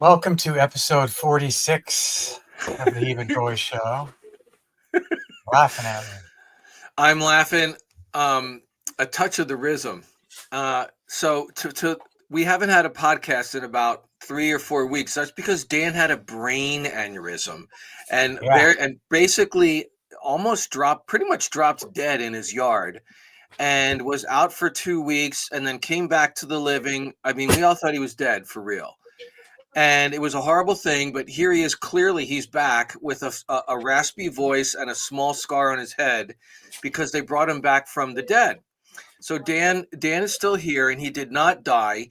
Welcome to episode 46 of the Heeb Goy show. Laughing at me. I'm laughing. A touch of the rhythm. So we haven't had a podcast in about 3 or 4 weeks. That's because Dan had a brain aneurysm, and Yeah. basically pretty much dropped dead in his yard, and was out for 2 weeks, and then came back to the living. I mean, we all thought he was dead for real. And it was a horrible thing, but here he is. Clearly, he's back with a raspy voice and a small scar on his head because they brought him back from the dead. So Dan is still here, and he did not die.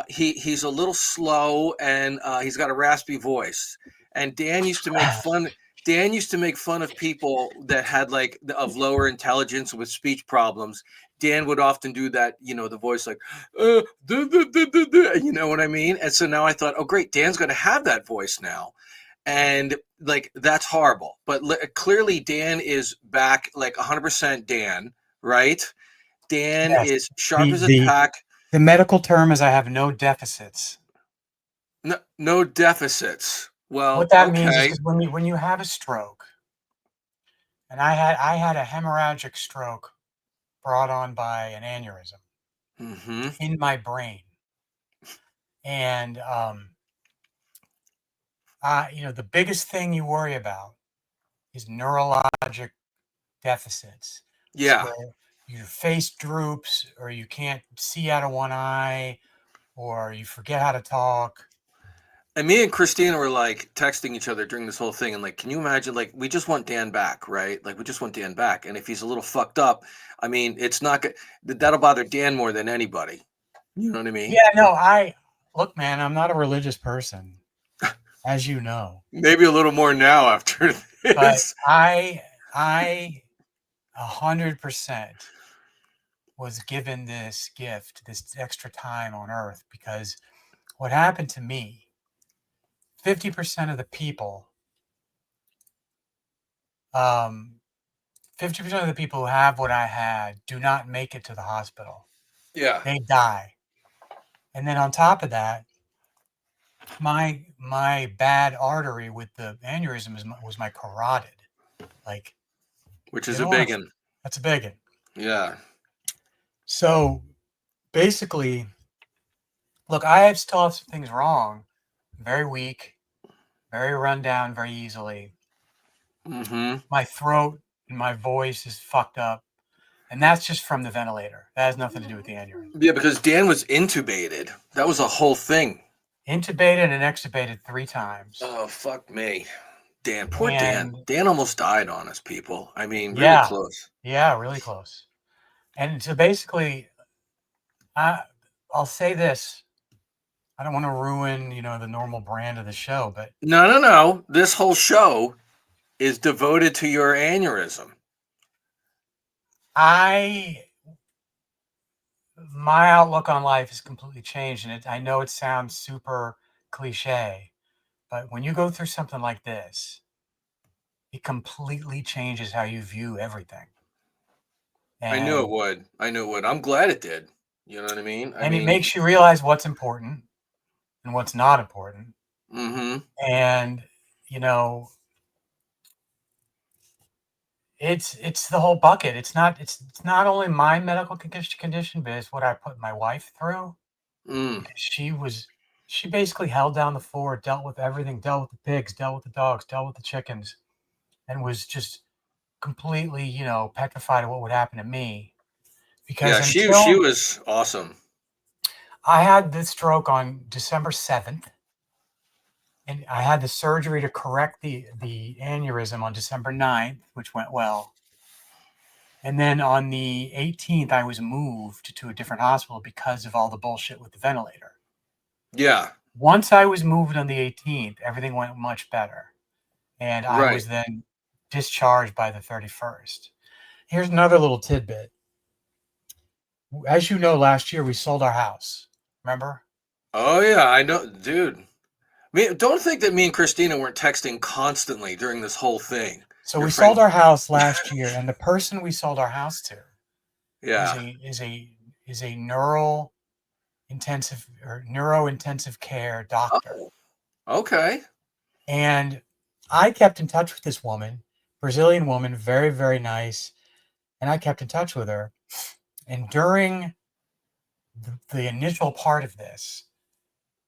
He's a little slow, and he's got a raspy voice. And Dan used to make fun. Dan used to make fun of people that had of lower intelligence with speech problems. Dan would often do that, the voice like, you know what I mean? And so now I thought, oh, great, Dan's going to have that voice now. And that's horrible. But clearly Dan is back, like 100% Dan, right? Dan Yes. is sharp The, as a the, tack. the medical term is I have no deficits. No deficits. Well, What that means is okay. because when you have a stroke, and I had a hemorrhagic stroke brought on by an aneurysm in my brain. And the biggest thing you worry about is neurologic deficits. Yeah. Where your face droops, or you can't see out of one eye, or you forget how to talk. And me and Christina were like texting each other during this whole thing, and like, can you imagine? Like, we just want Dan back, right? Like, we just want Dan back. And if he's a little fucked up, I mean, it's not good. That'll bother Dan more than anybody. You know what I mean? Yeah, no, look, man, I'm not a religious person, as you know, Maybe a little more now after but this. I 100% was given this gift, this extra time on earth, because what happened to me, 50% of the people, 50% of the people who have what I had do not make it to the hospital. Yeah. They die. And then on top of that, my bad artery with the aneurysm was my carotid. Like, Which you is a don't big want to, one. that's a big one. Yeah. So basically, look, I still have some things wrong. I'm very weak, very run down very easily. My throat and my voice is fucked up. And that's just from the ventilator. That has nothing to do with the aneurysm. Yeah, because Dan was intubated. That was a whole thing. Intubated and extubated 3 times. Oh, fuck me. Dan, poor Dan. And Dan almost died on us, people. I mean, really yeah, close. yeah, really close. And so basically, I'll say this. I don't want to ruin, the normal brand of the show, but No. This whole show is devoted to your aneurysm. my outlook on life has completely changed, and I know it sounds super cliche, but when you go through something like this, it completely changes how you view everything. I knew it And would. I'm glad it did. You know what I mean? it makes you realize what's important and what's not important. And it's the whole bucket. It's not only my medical condition, but it's what I put my wife through. She basically held down the fort, dealt with everything, dealt with the pigs, dealt with the dogs, dealt with the chickens, and was just completely, petrified of what would happen to me. Because Yeah, she was awesome. I had this stroke on December 7th, and I had the surgery to correct the aneurysm on December 9th, which went well. And then on the 18th, I was moved to a different hospital because of all the bullshit with the ventilator. Yeah. Once I was moved on the 18th, everything went much better. And I was then discharged by the 31st. Here's another little tidbit. As you know, last year we sold our house. Remember? Oh, yeah, I know. Dude. Don't think that me and Christina weren't texting constantly during this whole thing. So we sold our house last year, and the person we sold our house to is a neurointensive care doctor. Okay. And I kept in touch with this woman, Brazilian woman, very, very nice. And I kept in touch with her. And during the initial part of this,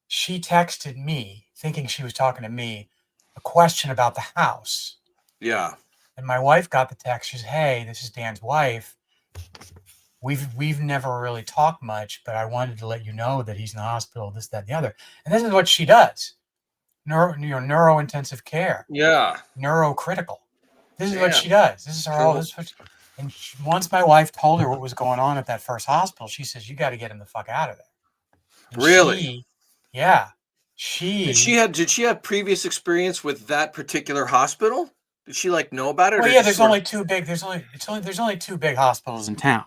she texted me, thinking she was talking to me, a question about the house. Yeah. And my wife got the text. She says, "Hey, this is Dan's wife. We've never really talked much, but I wanted to let you know that he's in the hospital, this, that, and the other." And this is what she does. Neuro intensive care, Yeah. neurocritical. This is what Damn. she does. This is her all So this is what she, and once my wife told her what was going on at that first hospital, she says, "You got to get him the fuck out of there." And really, yeah, did she she have previous experience with that particular hospital? Did she like know about it well, or yeah, just there's sort of? only two big there's only two big hospitals in town.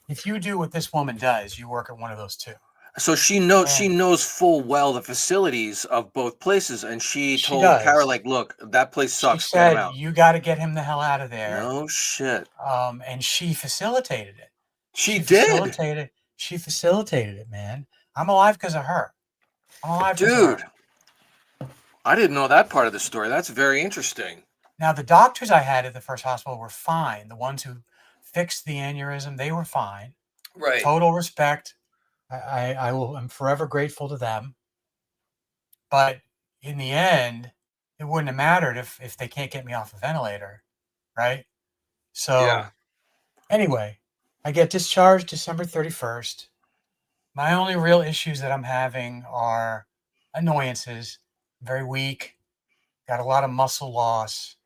If you do what this woman does, you work at one of those two. So she And knows full well the facilities of both places, and she she told Kara does. like, "Look, that place She sucks. Get him said, out." "You got to get him the hell out of there." No shit. And she facilitated it. She She did, facilitated. She facilitated it, man. I'm alive because of her. I'm alive because of dude. her. I didn't know that part of the story. That's very interesting. Now, the doctors I had at the first hospital were fine. The ones who fixed the aneurysm, they were fine. Right. Total respect. I'm forever grateful to them. But in the end, it wouldn't have mattered if they can't get me off a ventilator, right? Yeah. So anyway, I get discharged December 31st. My only real issues that I'm having are annoyances. I'm very weak, got a lot of muscle loss.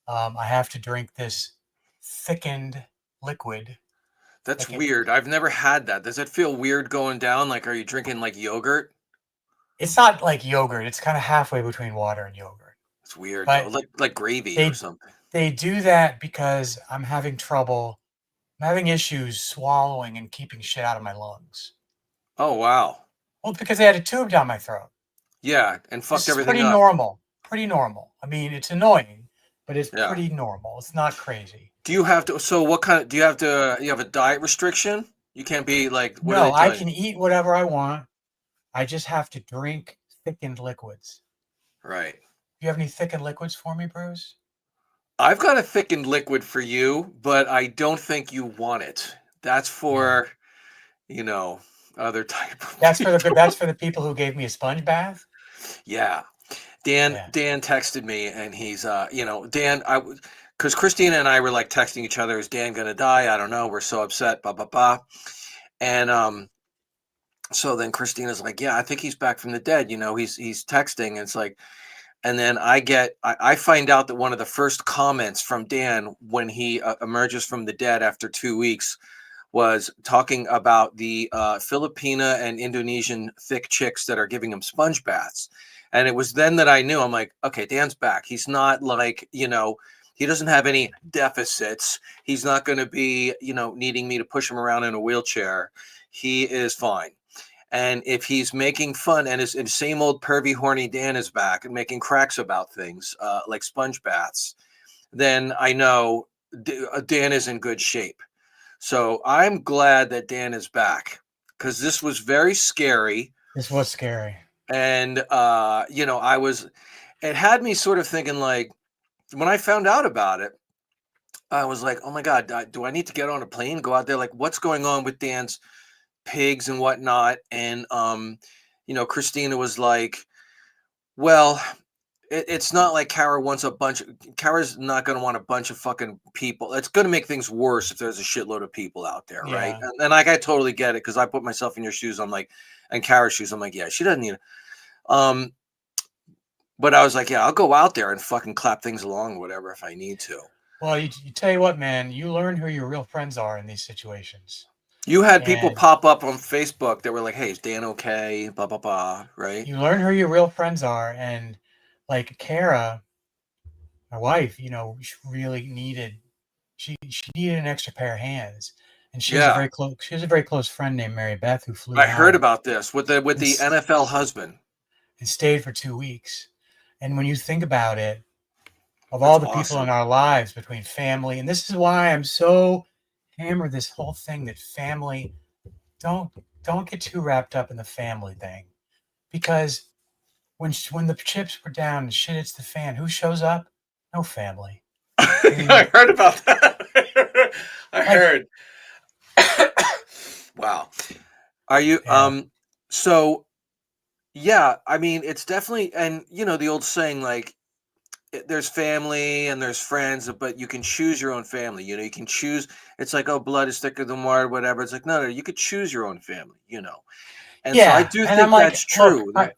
I have to drink this thickened liquid. That's Like it, weird. I've never had that. Does it feel weird going down? Like, are you drinking like yogurt? it's not like yogurt. It's kind of halfway between water and yogurt. It's weird though. But Like gravy or they something. they do that because I'm having trouble. I'm having issues swallowing and keeping shit out of my lungs. Oh wow. Well, because they had a tube down my throat. Yeah, and This fucked is everything pretty up. normal. Pretty normal. I mean, it's annoying, but it's Yeah. pretty normal. It's not crazy. Do you have to? So what kind of? Do you have to? You have a diet restriction? You can't be like. What are No, they I telling you? can eat whatever I want. I just have to drink thickened liquids. Right. Do you have any thickened liquids for me, Bruce? I've got a thickened liquid for you, but I don't think you want it. That's Yeah. for you know other type of That's for the good. people. That's for the people who gave me a sponge bath. Yeah. Dan Yeah. Dan texted me and he's Dan because Christina and I were like texting each other, is Dan gonna die? I don't know. We're so upset, blah blah blah. And so then Christina's like, yeah, I think he's back from the dead. He's texting. And it's like, and then I find out that one of the first comments from Dan when he emerges from the dead after 2 weeks was talking about the Filipina and Indonesian thick chicks that are giving him sponge baths. And it was then that I knew, I'm like, okay, Dan's back. He's not like, he doesn't have any deficits. He's not going to be, needing me to push him around in a wheelchair. He is fine. And if he's making fun and his same old pervy, horny Dan is back and making cracks about things like sponge baths, then I know Dan is in good shape. So I'm glad that Dan is back because this was very scary. This was scary. And, it had me sort of thinking like, when I found out about it, I was like, oh my God, do I need to get on a plane, go out there? Like, what's going on with Dan's pigs and whatnot? And, Christina was like, well, it's not like Kara's not going to want a bunch of fucking people. It's going to make things worse if there's a shitload of people out there, right? Yeah. And like, I totally get it because I put myself in your shoes. I'm like, and Kara's shoes. I'm like, yeah, she doesn't need it. Um, but I was like, yeah, I'll go out there and fucking clap things along, whatever, if I need to. Well, you tell you what, man. You learn who your real friends are in these situations, You had people and pop up on Facebook that were like, hey, is Dan okay? Blah, blah, blah, right? you learn who your real friends are. And like Kara, my wife, she really needed she needed an extra pair of hands, and she has a Yeah. very close friend named Mary Beth who flew I heard down about this with and, the NFL husband. and stayed for 2 weeks. And when you think about it, of That's all the people in awesome. our lives between family, and this is why I'm so hammered this whole thing that family don't don't get too wrapped up in the family thing, because when the chips were down and shit hits the fan, who shows up? No family. I mean, I heard about that. I like, heard. Wow. Are you yeah, so yeah, I mean it's definitely, and the old saying, like, there's family and there's friends, but you can choose your own family. You can choose. It's like, oh, blood is thicker than water, whatever. It's like, no, no, you could choose your own family. And so I yeah. do And I'm think like, that's look, true. That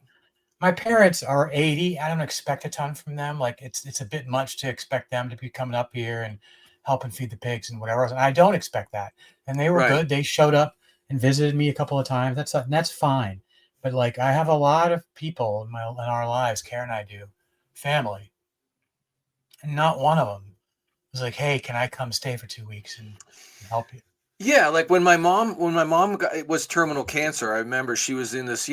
my parents are 80. I don't expect a ton from them. Like it's a bit much to expect them to be coming up here and helping feed the pigs and whatever else. And I don't expect that. And they were right. good. They showed up and visited me a couple of times. That's fine. But like I have a lot of people in our lives, Karen and I do, family, and not one of them was like, "Hey, can I come stay for 2 weeks and help you?" Yeah, like when my mom was terminal cancer, I remember she was in this,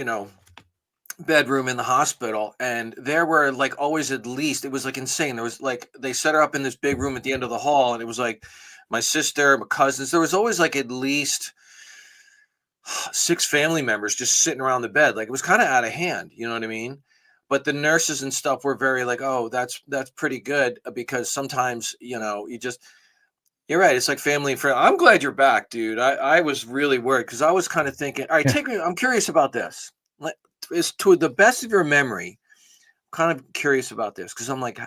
bedroom in the hospital, and there were like always at least, it was like insane. There was like, they set her up in this big room at the end of the hall, and it was like my sister, my cousins. There was always like at least six family members just sitting around the bed. Like, it was kind of out of hand, you know what I mean? But the nurses and stuff were very like, oh, that's pretty good, because sometimes, you're right. It's like family and friend. I'm glad you're back, dude. I was really worried because I was kind of thinking, all right, Yeah. take me. I'm curious about this. Like, is to the best of your memory, kind of curious about this because I'm like,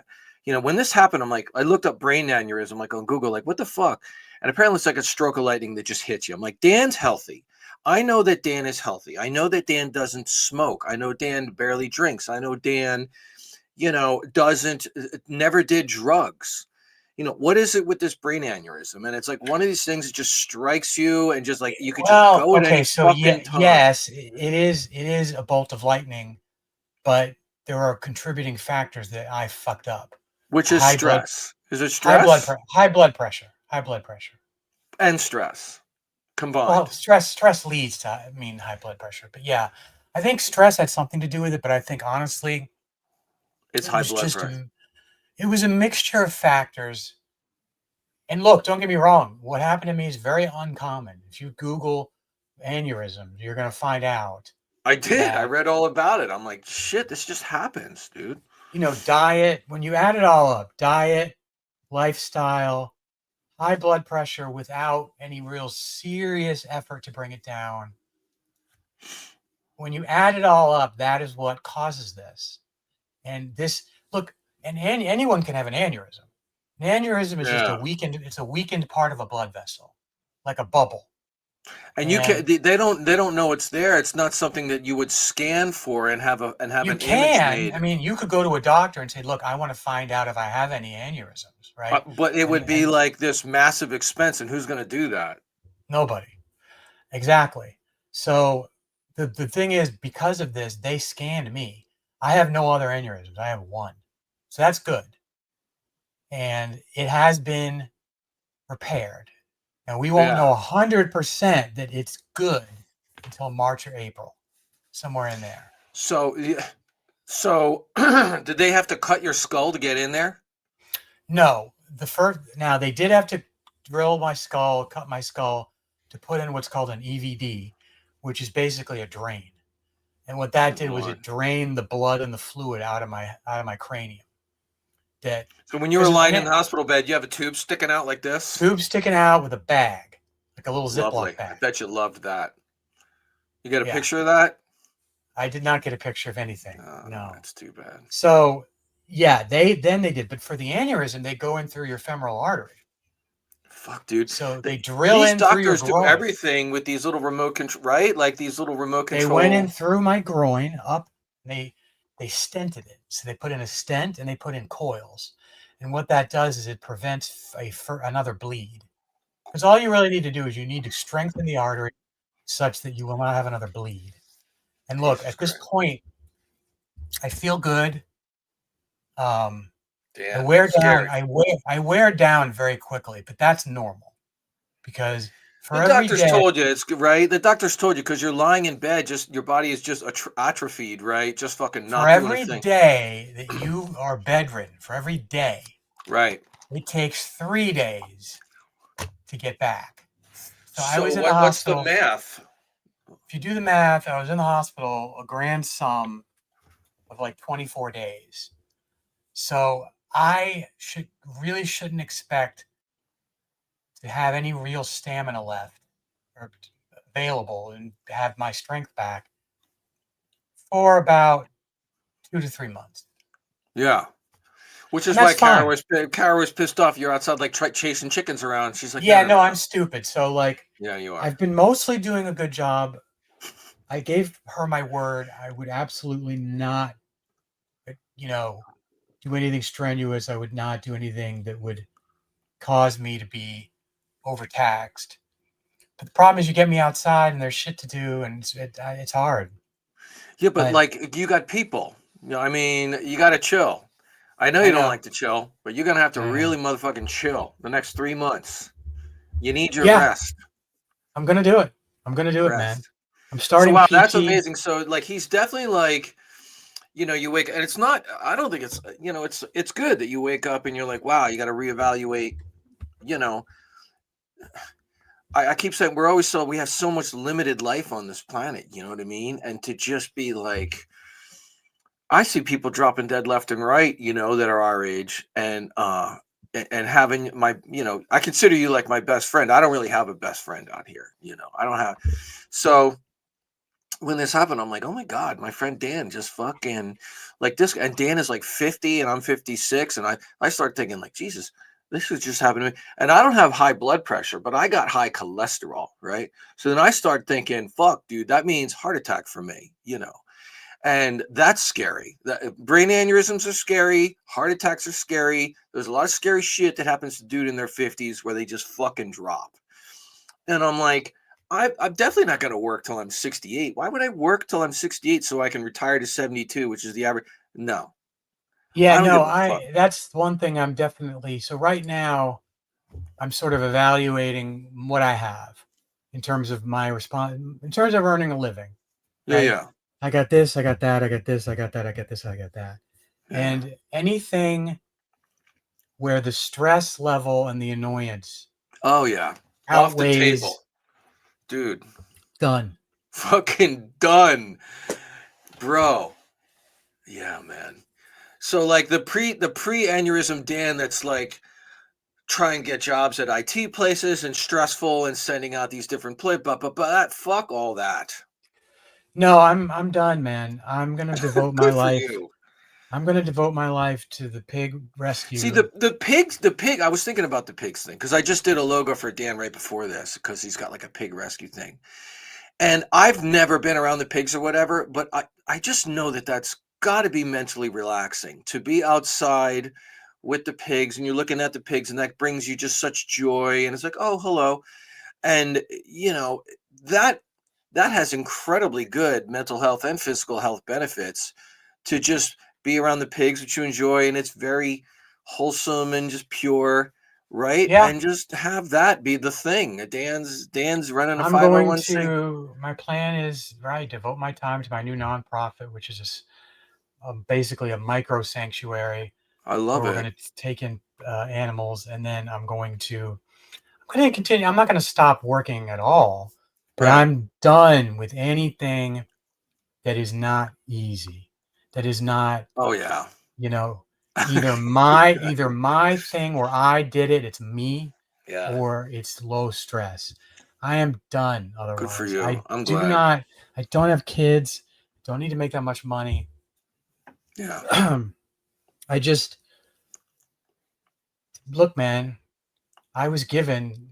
when this happened, I'm like, I looked up brain aneurysm like on Google, like what the fuck, and apparently it's like a stroke of lightning that just hits you. I'm like, Dan's healthy. I know that Dan is healthy. I know that Dan doesn't smoke. I know Dan barely drinks. I know Dan, doesn't never did drugs. What is it with this brain aneurysm? And it's like one of these things that just strikes you and just like you could just Well, go at okay, any so yeah, fucking time. yes, it is a bolt of lightning, but there are contributing factors that I fucked up. Which is High blood stress. Is it stress high blood pressure. and stress Well, combined? stress leads to, I mean, high blood pressure. But yeah, I think stress had something to do with it. But I think honestly, It's it high was blood just pressure. it was a mixture of factors. And look, don't get me wrong. What happened to me is very uncommon. If you Google aneurysm, you're going to find out I did. I that read all about it. I'm like, shit, this just happens, dude. diet. When you add it all up, diet, lifestyle, high blood pressure without any real serious effort to bring it down. When you add it all up, that is what causes this. And this, look, and anyone can have an aneurysm. An aneurysm is just Yeah. it's a weakened part of a blood vessel, like a bubble. And you can And they don't know it's there. It's not something that you would scan for and have you an image can, I made. mean, you could go to a doctor and say, look, I want to find out if I have any aneurysms, right? But it would be And like this massive expense, and who's going to do that? nobody. Exactly. So the thing is, because of this, they scanned me. I have no other aneurysms. I have one. So that's good. And it has been repaired. And we won't know Yeah. 100% that it's good until March or April, somewhere in there. So did they have to cut your skull to get in there? No, now they did have to drill my skull, cut my skull to put in what's called an EVD, which is basically a drain. And what that Good did was it Lord. drained the blood and the fluid out of my cranium. That So when you were because lying in the hospital bed, you have a tube sticking out like this? tube sticking out with a bag, like a little Ziploc Lovely. I bag. bet you loved that. You got a Yeah, picture of that? I did not get a picture of anything. Oh, No. that's too bad. So yeah, they did, but for the aneurysm, they go in through your femoral artery. Fuck, dude. So they drill These in through your doctors do groin. everything with these little remote control, right? Like these little remote They went in control. through my groin up. And they stented it. So they put in a stent and they put in coils. And what that does is it prevents another bleed. Because all you really need to do is you need to strengthen the artery such that you will not have another bleed. And look, Jesus at this Christ. point, I feel good. I Dan, wear down. scared. I wear down very quickly, but that's normal because The for every doctors day, told you it's right. The doctors told you because you're lying in bed, just your body is just atrophied, right? Just fucking for not doing a every thing. day that you are bedridden, for every day, Right. it takes 3 days to get back. So I So was in the what's the hospital. math? If you do the math, I was in the hospital a grand sum of like 24 days. So I shouldn't expect to have any real stamina left or available and have my strength back for about 2 to 3 months. Yeah. Which And is that's why fine. Kara was pissed off. You're outside like chasing chickens around. She's like, no, Yeah, no, no, no, no. I'm stupid. So like Yeah, you are. I've been mostly doing a good job. I gave her my word I would absolutely not, you know, do anything strenuous. I would not do anything that would cause me to be overtaxed. But the problem is, you get me outside and there's shit to do, and it's hard. Yeah, but But like you got people. I mean, you got to chill. I know I you don't know, like to chill, but you're gonna have to I know. really motherfucking chill the next 3 months. You need your Yeah, rest. I'm gonna do it. I'm gonna do it, man. Rest. I'm So starting wow, that's PT. amazing. So like he's definitely like, you wake, and it's not. I don't think it's it's good that you wake up and you're like, wow, you got to reevaluate. You know, I keep saying we have so much limited life on this planet. You know what I mean? And to just be like, I see people dropping dead left and right, that are our age, and having I consider you like my best friend. I don't really have a best friend out here. I don't have. So when this happened, I'm like, oh my god, my friend Dan just fucking like this, and Dan is like 50 and I'm 56, and I start thinking like, Jesus, this is just happening to me. And I don't have high blood pressure, but I got high cholesterol, right? So then I start thinking, fuck, dude, that means heart attack for me. And that's scary. Brain aneurysms are scary. Heart attacks are scary. There's a lot of scary shit that happens to dude in their 50s where they just fucking drop. And I'm like, I'm definitely not going to work till I'm 68. Why would I work till I'm 68 so I can retire to 72, which is the average? No, Yeah, I don't no, give a fuck. I that's one thing I'm definitely. So right now, I'm sort of evaluating what I have in terms of my response, in terms of earning a living, Yeah, right? yeah, I got this, I got that, I got this, I got that, I got this, I got that. yeah. And anything where the stress level and the annoyance Oh, yeah. Off the outweighs, table. Dude, done. fucking done, bro. Yeah, man. So like the pre aneurysm Dan that's like try and get jobs at IT places and stressful and sending out these different but that fuck all that. No, I'm done, man. I'm gonna devote my Good for life. you. I'm gonna devote my life to the pig See rescue. the pig. I was thinking about the pigs thing because I just did a logo for Dan right before this because he's got like a pig rescue thing, and I've never been around the pigs or whatever, but I just know that that's got to be mentally relaxing to be outside with the pigs and you're looking at the pigs and that brings you just such joy and it's like, oh, hello. And that that has incredibly good mental health and physical health benefits to just be around the pigs which you enjoy, and it's very wholesome and just pure, right? Yeah, And just have that be the thing. Dan's running a I'm going 501c. to. My plan is right. Devote my time to my new nonprofit, which is basically a micro sanctuary I where love we're it. going to take in animals, and then I'm going to continue. I'm not going to stop working at all, but Right. I'm done with anything that is not easy. That is not, Oh yeah. you know, either my thing where I did it. It's me, Yeah. or it's low stress. I am done. Good for Otherwise, you. I I'm do glad. not. I don't have kids. Don't need to make that much money. Yeah. I just look, man. I was given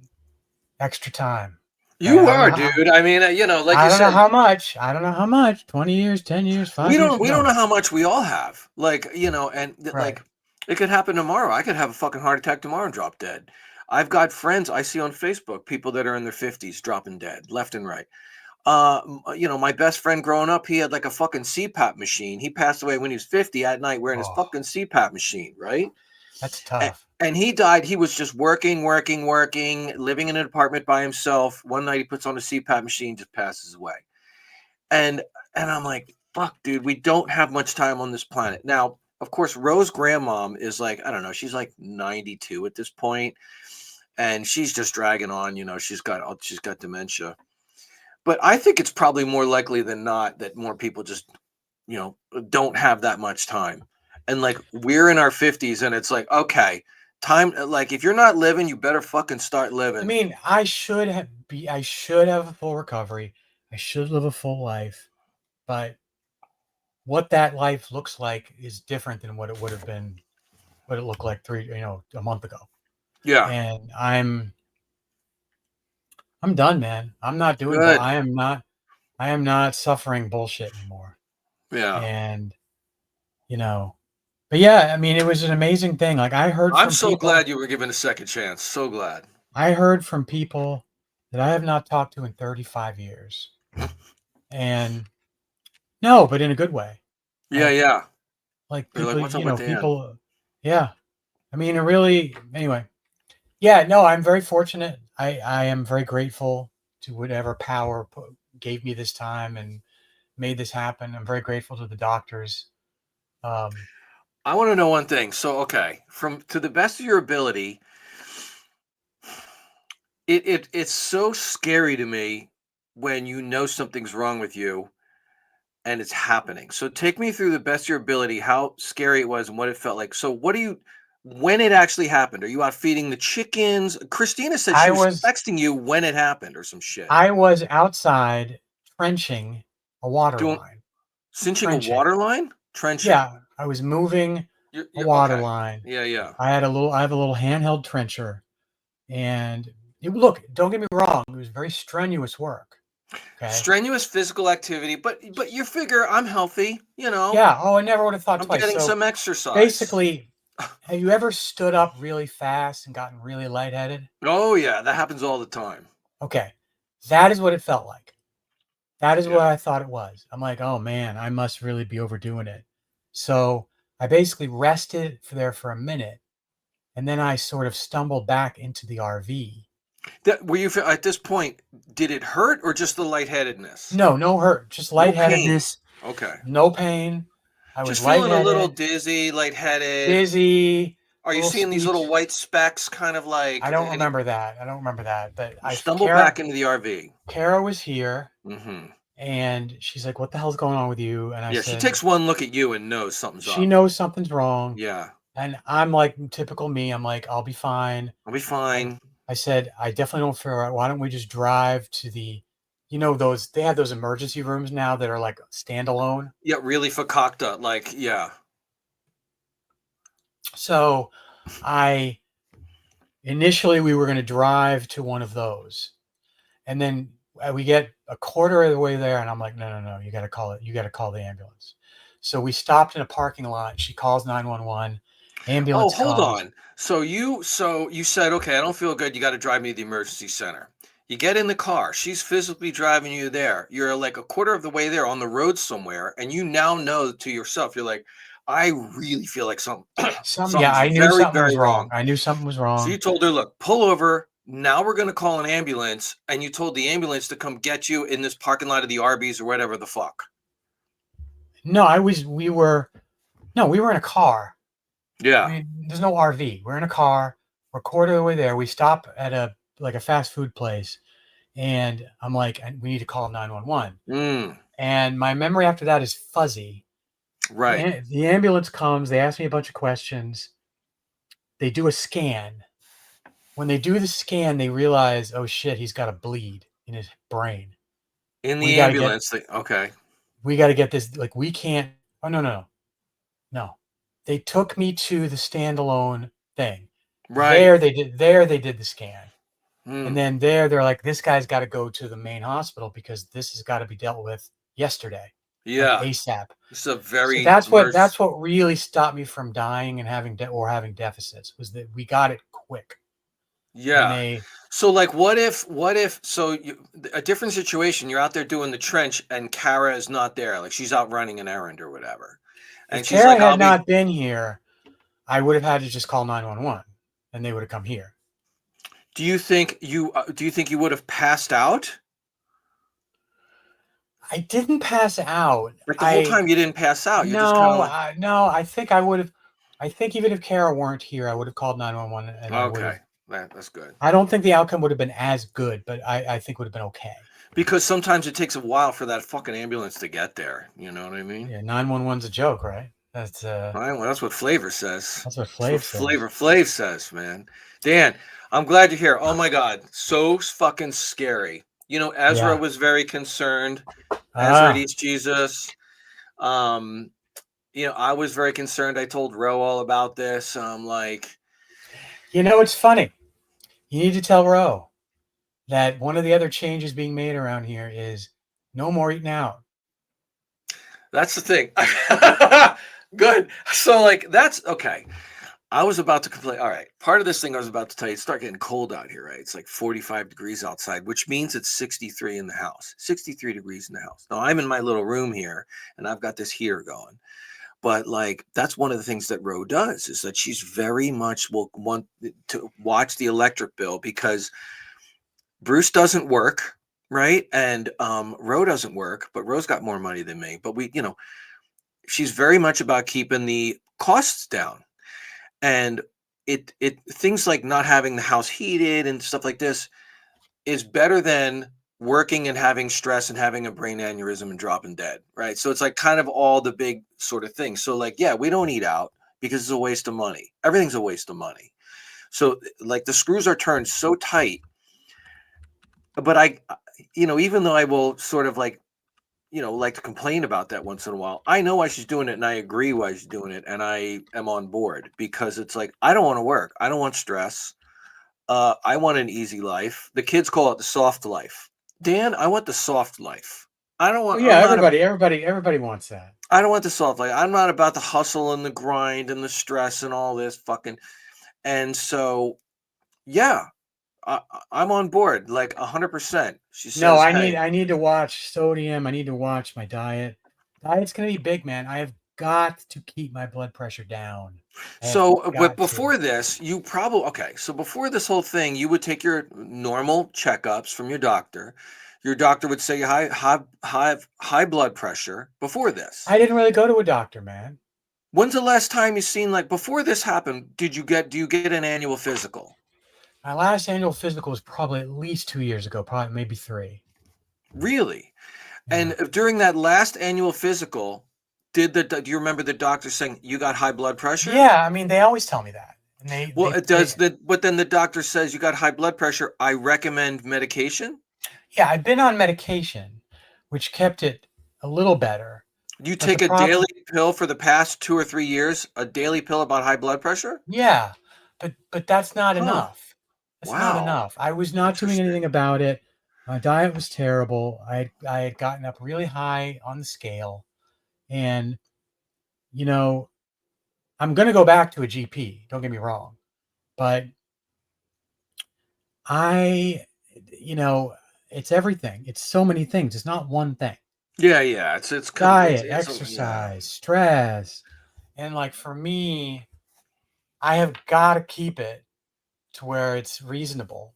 extra time, right? You are, dude. I mean, like I you don't know said, how much. I don't know how much. 20 years, 10 years, we 5 years. don't we don't No. know how much we all have. Like, and Right. like it could happen tomorrow. I could have a fucking heart attack tomorrow and drop dead. I've got friends I see on Facebook, people that are in their 50s dropping dead left and right. My best friend growing up, he had like a fucking CPAP machine. He passed away when he was 50 at night wearing his Oh, fucking CPAP machine, right? that's And, tough. and he died. He was just working, living in an apartment by himself. One night he puts on a CPAP machine, just passes away. And and I'm like, fuck, dude, we don't have much time on this planet. Now, of course, Rose grandmom is like, I don't know, she's like 92 at this point, and she's just dragging on. She's got dementia. But I think it's probably more likely than not that more people just don't have that much time. And like we're in our 50s and it's like, okay, time, like if you're not living, you better fucking start I living. mean, I should have a full recovery. I should live a full life, but what that life looks like is different than what it would have been, what it looked like a month ago. Yeah. And I'm done, man. I'm not doing Good. I am not suffering bullshit anymore. Yeah. And you know, but yeah, I mean, it was an amazing thing. Like I'm so glad you were given a second chance. So glad. I heard from people that I have not talked to in 35 years. And no, but in a good way. Yeah, Like yeah. They're like, people, what's up with Dan? people, yeah. I mean, it really, anyway. Yeah, no, I'm very fortunate. I am very grateful to whatever power gave me this time and made this happen. I'm very grateful to the doctors. Um, I want to know one thing. So, okay, from to the best of your ability, it's so scary to me when you know something's wrong with you and it's happening. So take me through the best of your ability, how scary it was and what it felt like. So what do you when it actually happened? Are you out feeding the chickens? Christina said she I was was texting you when it happened or some shit. I was outside trenching a water Doing line. cinching a Trenching. water line? Trenching. Yeah, I was moving a You're water okay. line. Yeah, yeah. I have a little handheld trencher, and look, don't get me wrong, it was very strenuous work. Okay. Strenuous physical activity, but you figure I'm healthy, Yeah. Oh, I never would have thought I'm twice. getting So some exercise. basically, have you ever stood up really fast and gotten really lightheaded? Oh yeah, that happens all the time. Okay. That is what it felt like. That is what Yeah. I thought it was. I'm like, oh man, I must really be overdoing it. So I basically rested for a minute, and then I sort of stumbled back into the RV. Were you at this point? Did it hurt or just the lightheadedness? No, no hurt, just No pain. lightheadedness, Okay. no pain. I was Just feeling a little lightheaded, dizzy, lightheaded. dizzy, Are a you little seeing these little speech. white specks, kind of like I don't any? remember that. I don't remember that. But You stumble back into the RV. Kara was here, Hmm. and she's like, "What the hell's going on with you?" And I Yeah, she said, takes one look at you and knows something's "She up. knows something's wrong." Yeah, And I'm like, typical me. I'm like, "I'll be fine." I'll be I fine. I said, "I definitely don't feel right. Why don't we just drive to those they have those emergency rooms now that are like standalone." Yeah, really fakakta. Like, yeah. So I initially we were going to drive to one of those, and then we get a quarter of the way there, and I'm like, no, no, no, you got to call it. You got to call the ambulance. So we stopped in a parking lot. She calls 911. Oh, Ambulance hold comes. on. So you said, okay, I don't feel good. You got to drive me to the emergency center. You get in the car. She's physically driving you there. You're like a quarter of the way there on the road somewhere, and you now know to yourself, you're like, I really feel like Yeah, something's I knew very, something very was wrong. wrong. I knew something was So you wrong. told her, look, pull over. Now we're going to call an ambulance, and you told the ambulance to come get you in this parking lot of the Arby's or whatever the fuck. No, we were in a car. I Yeah. mean, there's no RV. We're in a car. We're a quarter of the way there. We stop at a fast food place, and I'm like, we need to call 911. Mm, And my memory after that is fuzzy. right. The ambulance comes. They ask me a bunch of questions. They do a scan. When they do the scan, they realize, oh shit, he's got a bleed in his brain. In We the got to get ambulance. Okay. we got to get this. Like we can't. Oh no, no, no, no. They took me to the standalone thing. Right. There they did the scan. And Mm, then they're like, this guy's got to go to the main hospital because this has got to be dealt with yesterday, like yeah. ASAP. This is a So very that's what really stopped me from dying and having deficits was that we got it quick. And yeah. they So like what if a different situation, you're out there doing the trench and Kara is not there. Like she's out running an errand or whatever. if And she's Kara like, had I'll be not been here, I would have had to just call 911 and they would have come here. do you think you would have passed out? I didn't pass out. Like the whole time you didn't pass out. You're just kind of like, No, I think I would have. I think even if Kara weren't here, I would have called 911 and I would okay, have. that's good. I don't think the outcome would have been as good, but I think would have been okay. Because sometimes it takes a while for that fucking ambulance to get there. You know what I mean? Yeah, 911's a joke, right? That's Right? Well, that's what Flavor says. what That's what Flav says. Flavor Flav says, man. Dan, I'm glad you're here. Oh my God, so fucking scary. You know, Ezra Yeah. was very concerned. Ezra at Ah, East Jesus. Um, you know, I was very concerned. I told Ro all about this. I'm like, it's funny. You need to tell Ro that one of the other changes being made around here is no more eating out. that's the thing. Good. So, like, that's okay. I was about to complain. All right. Part of this thing I was about to tell you, it's start getting cold out here, right? It's like 45 degrees outside, which means it's 63 in the house, 63 degrees in the house. Now I'm in my little room here and I've got this heater going. But like that's one of the things that Ro does is that she's very much will want to watch the electric bill because Bruce doesn't work, right? And Ro doesn't work, but Ro's got more money than me. But we, you know, she's very much about keeping the costs down. And it things like not having the house heated and stuff like this is better than working and having stress and having a brain aneurysm and dropping dead, right? So it's like kind of all the big sort of things. So like, yeah, we don't eat out because it's a waste of money. Everything's a waste of money. So like the screws are turned so tight, but you know, even though I will sort of like, you know, like to complain about that once in a while, I know why she's doing it and I agree why she's doing it. And I am on board because it's like, I don't want to work. I don't want stress. I want an easy life. The kids call it the soft life. Dan, I want the soft life. I don't Well, want. yeah, everybody wants that. I don't want the soft life. I'm not about the hustle and the grind and the stress and all this fucking. And so, yeah, I'm on board like 100%. She No, says, "Hey." I need to watch sodium. I need to watch my diet. Diet's gonna be big, man. I have got to keep my blood pressure down. I have So, but got to. before this, you probably okay. So before this whole thing, you would take your normal checkups from your doctor. Your doctor would say high blood pressure. Before this, I didn't really go to a doctor, man. when's the last time you seen like before this happened? Do you get an annual physical? My last annual physical was probably at least 2 years ago, probably maybe 3. Really? Yeah. And during that last annual physical, do you remember the doctor saying you got high blood pressure? Yeah, I mean, they always tell me that. And Well, it does but then the doctor says you got high blood pressure. I recommend medication. yeah, I've been on medication, which kept it a little better. You But the take a daily problem, pill for the past 2 or 3 years, a daily pill about high blood pressure? yeah, but that's not Huh. enough. That's not Wow. enough. I was not doing anything Interesting. about it. My diet was terrible. I had gotten up really high on the scale, and you know, I'm going to go back to a GP. Don't get me wrong, but I, you know, it's everything. It's so many things. It's not one thing. Yeah, yeah. Diet, Yeah. exercise, stress. And like for me, I have got to keep it to where it's reasonable.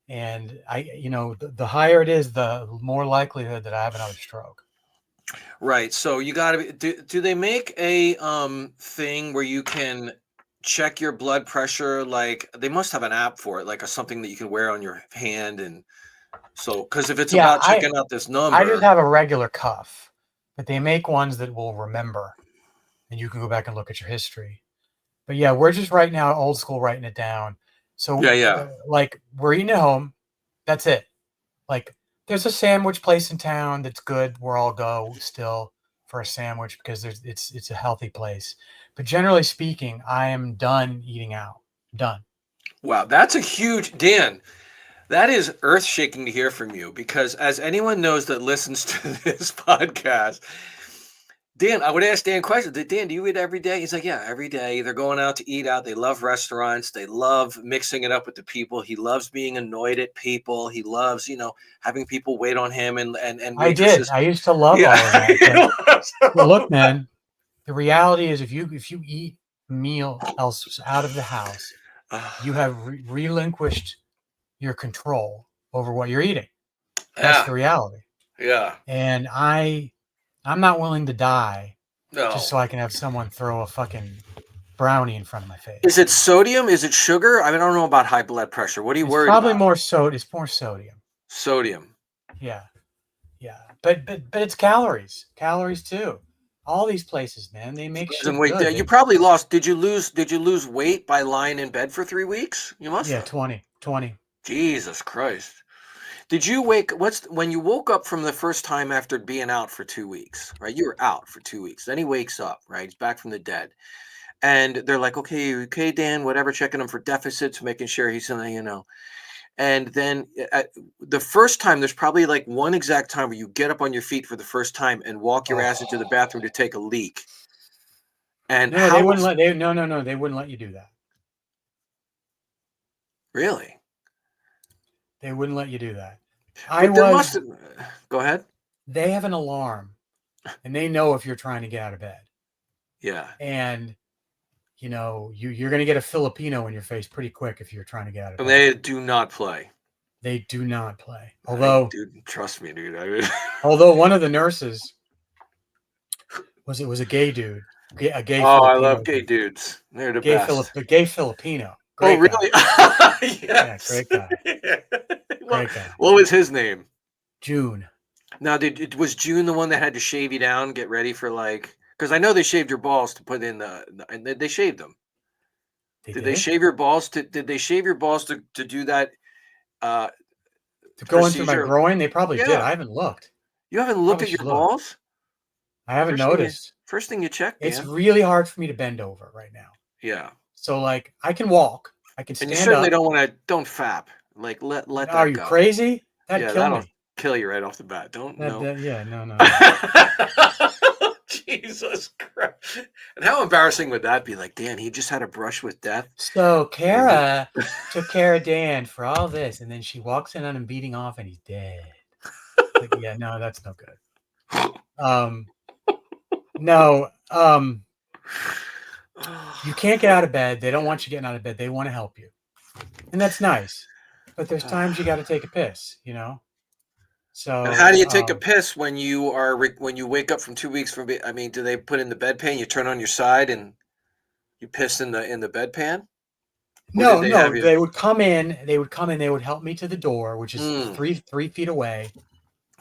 And the higher it is, the more likelihood that I have another stroke. Right. So you got to be do they make a thing where you can check your blood pressure like they must have an app for it like a something that you can wear on your hand and so cuz if it's Yeah, about checking out this I just number. have a regular cuff, but they make ones that will remember, and you can go back and look at your history. But yeah, we're just right now old school writing it down. Yeah, So yeah. like we're eating at home. That's it. Like there's a sandwich place in town that's good where I'll go still for a sandwich because it's a healthy place. But generally speaking, I am done eating out. Done. Wow, that's a huge Dan. That is earth-shaking to hear from you because as anyone knows that listens to this podcast, Dan, I would ask Dan questions. Dan, do you eat every day? He's like, yeah, every day. They're going out to eat out. They love restaurants. They love mixing it up with the people. He loves being annoyed at people. He loves, you know, having people wait on him and I did. waitresses. I used to love Yeah. all of that. But look, man, the reality is if you eat meal else out of the house, you have relinquished your control over what you're eating. That's Yeah. the reality. Yeah. And I'm not willing to die just No. so I can have someone throw a fucking brownie in front of my Is face. it sodium? Is it sugar? I mean, I don't know about high blood pressure. What are you It's worried probably about? more it's more sodium. Sodium. Yeah, yeah. But it's calories, calories too. All these places, man, they make Losing shit weight. good. You probably lost. Did you lose weight by lying in bed for 3 weeks? You must Yeah, have. 20. Jesus Christ. Did you when you woke up from the first time after being out for 2 weeks, right? You were out for 2 weeks. Then he wakes up, right? He's back from the dead. And they're like, okay, Dan, whatever, checking him for deficits, making sure he's in. And then the first time, there's probably like one exact time where you get up on your feet for the first time and walk your ass into the Oh. bathroom to take a leak. And No, they how wouldn't was let they no, they wouldn't let you do that. really? They wouldn't let you do that. I But there must was have. Go ahead. They have an alarm and they know if you're trying to get out of bed. Yeah. And you're going to get a Filipino in your face pretty quick if you're trying to get out of And bed. they do not play. They do not play. Dude, trust me, dude. Although one of the nurses was a gay dude, a gay Oh, I love Filipino gay dude, dudes. They're the best. gay Filipino, Oh, great guy. really? Yeah, Yes. great guy, What, great guy. what was his name? June. Now, was June the one that had to shave you down, get ready for because I know they shaved your balls to put in and they shaved them. They Did they did shave your balls did they shave your balls to do that uh to go in through my procedure? groin. They probably did. Yeah. I haven't looked. You haven't looked Probably at should your look. balls? I haven't noticed. First thing you check, It's Dan. really hard for me to bend over right now. Yeah. So like I can walk, I can And you stand certainly up. don't fap. Like let Are that you go. crazy? That'd Yeah, kill that'll me. kill you right off the bat. Don't know. Yeah, no. Jesus Christ. And how embarrassing would that be? Like, Dan, he just had a brush with death. So And he Kara took care of Dan for all this, and then she walks in on him beating off, and he's dead. Like, yeah, no, that's no good. No, you can't get out of bed. They don't want you getting out of bed. They want to help you, and that's nice. But there's times you got to take a piss, And how do So you take a piss when you when you wake up from 2 weeks from I mean, do they put in the bedpan, you turn on your side and you piss in the bedpan? Or did they no, have you they would come in. They would help me to the door, which is Mm, 3 feet away.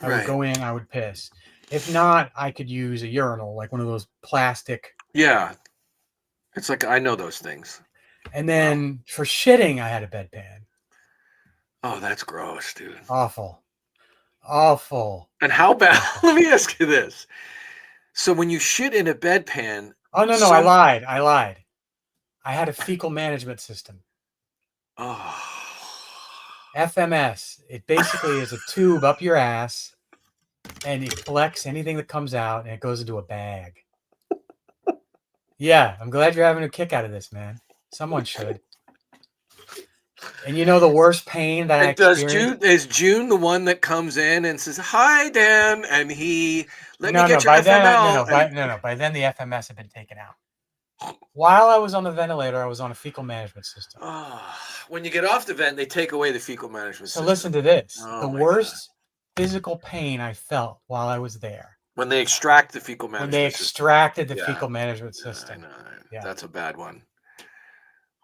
I would right. go in. I would piss. If not, I could use a urinal, like one of those plastic. Yeah. It's like I know those things. And Wow. then for shitting, I had a bedpan. Oh, that's gross, dude. Awful. Awful. And how bad Awful. let me ask you this. So when you shit in a bedpan, Oh, no, I some lied. I had a fecal management system. oh. FMS. It basically is a tube up your ass and it collects anything that comes out and it goes into a bag. Yeah, I'm glad you're having a kick out of this, man. Someone should. And the worst pain that I And experienced? Is June the one that comes in and says, "Hi, Dan," and he let me No, get your by then, FML and by then the FMS had been taken out. While I was on the ventilator, I was on a fecal management system. oh, when you get off the vent, they take away the fecal management So system. listen to this. Oh The my god! worst physical pain I felt while I was there When they extract the fecal when they management system. extracted the Yeah, fecal management I system. know. Yeah. That's a bad one.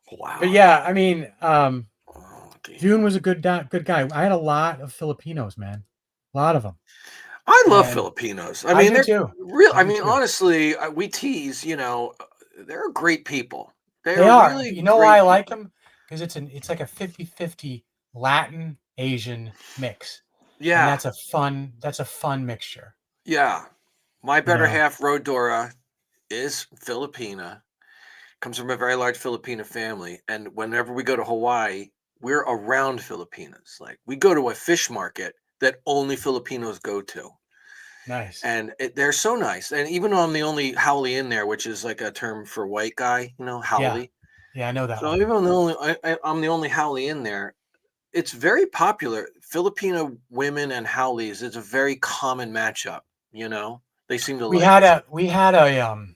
But Wow. yeah, I mean, Oh, June damn. was a good guy. I had a lot of Filipinos, man. A lot of them. I love And Filipinos. I I mean, do they're too. real. I I do mean, too. honestly, we tease. They're great people. They They are are. really You know why great I like people. them? Because it's like a 50-50 Latin Asian mix. And Yeah, that's a fun mixture. yeah. My You better know. half, Rodora, is Filipina. Comes from a very large Filipina family, and whenever we go to Hawaii, we're around Filipinas. Like we go to a fish market that only Filipinos go to. Nice. And they're so nice. And even though I'm the only haole in there, which is like a term for white guy, Yeah. haole. Yeah, I know that So one. even though I'm the only haole in there, it's very popular. Filipino women and haoles, it's a very common matchup. They seem to We like had each a other. we had a um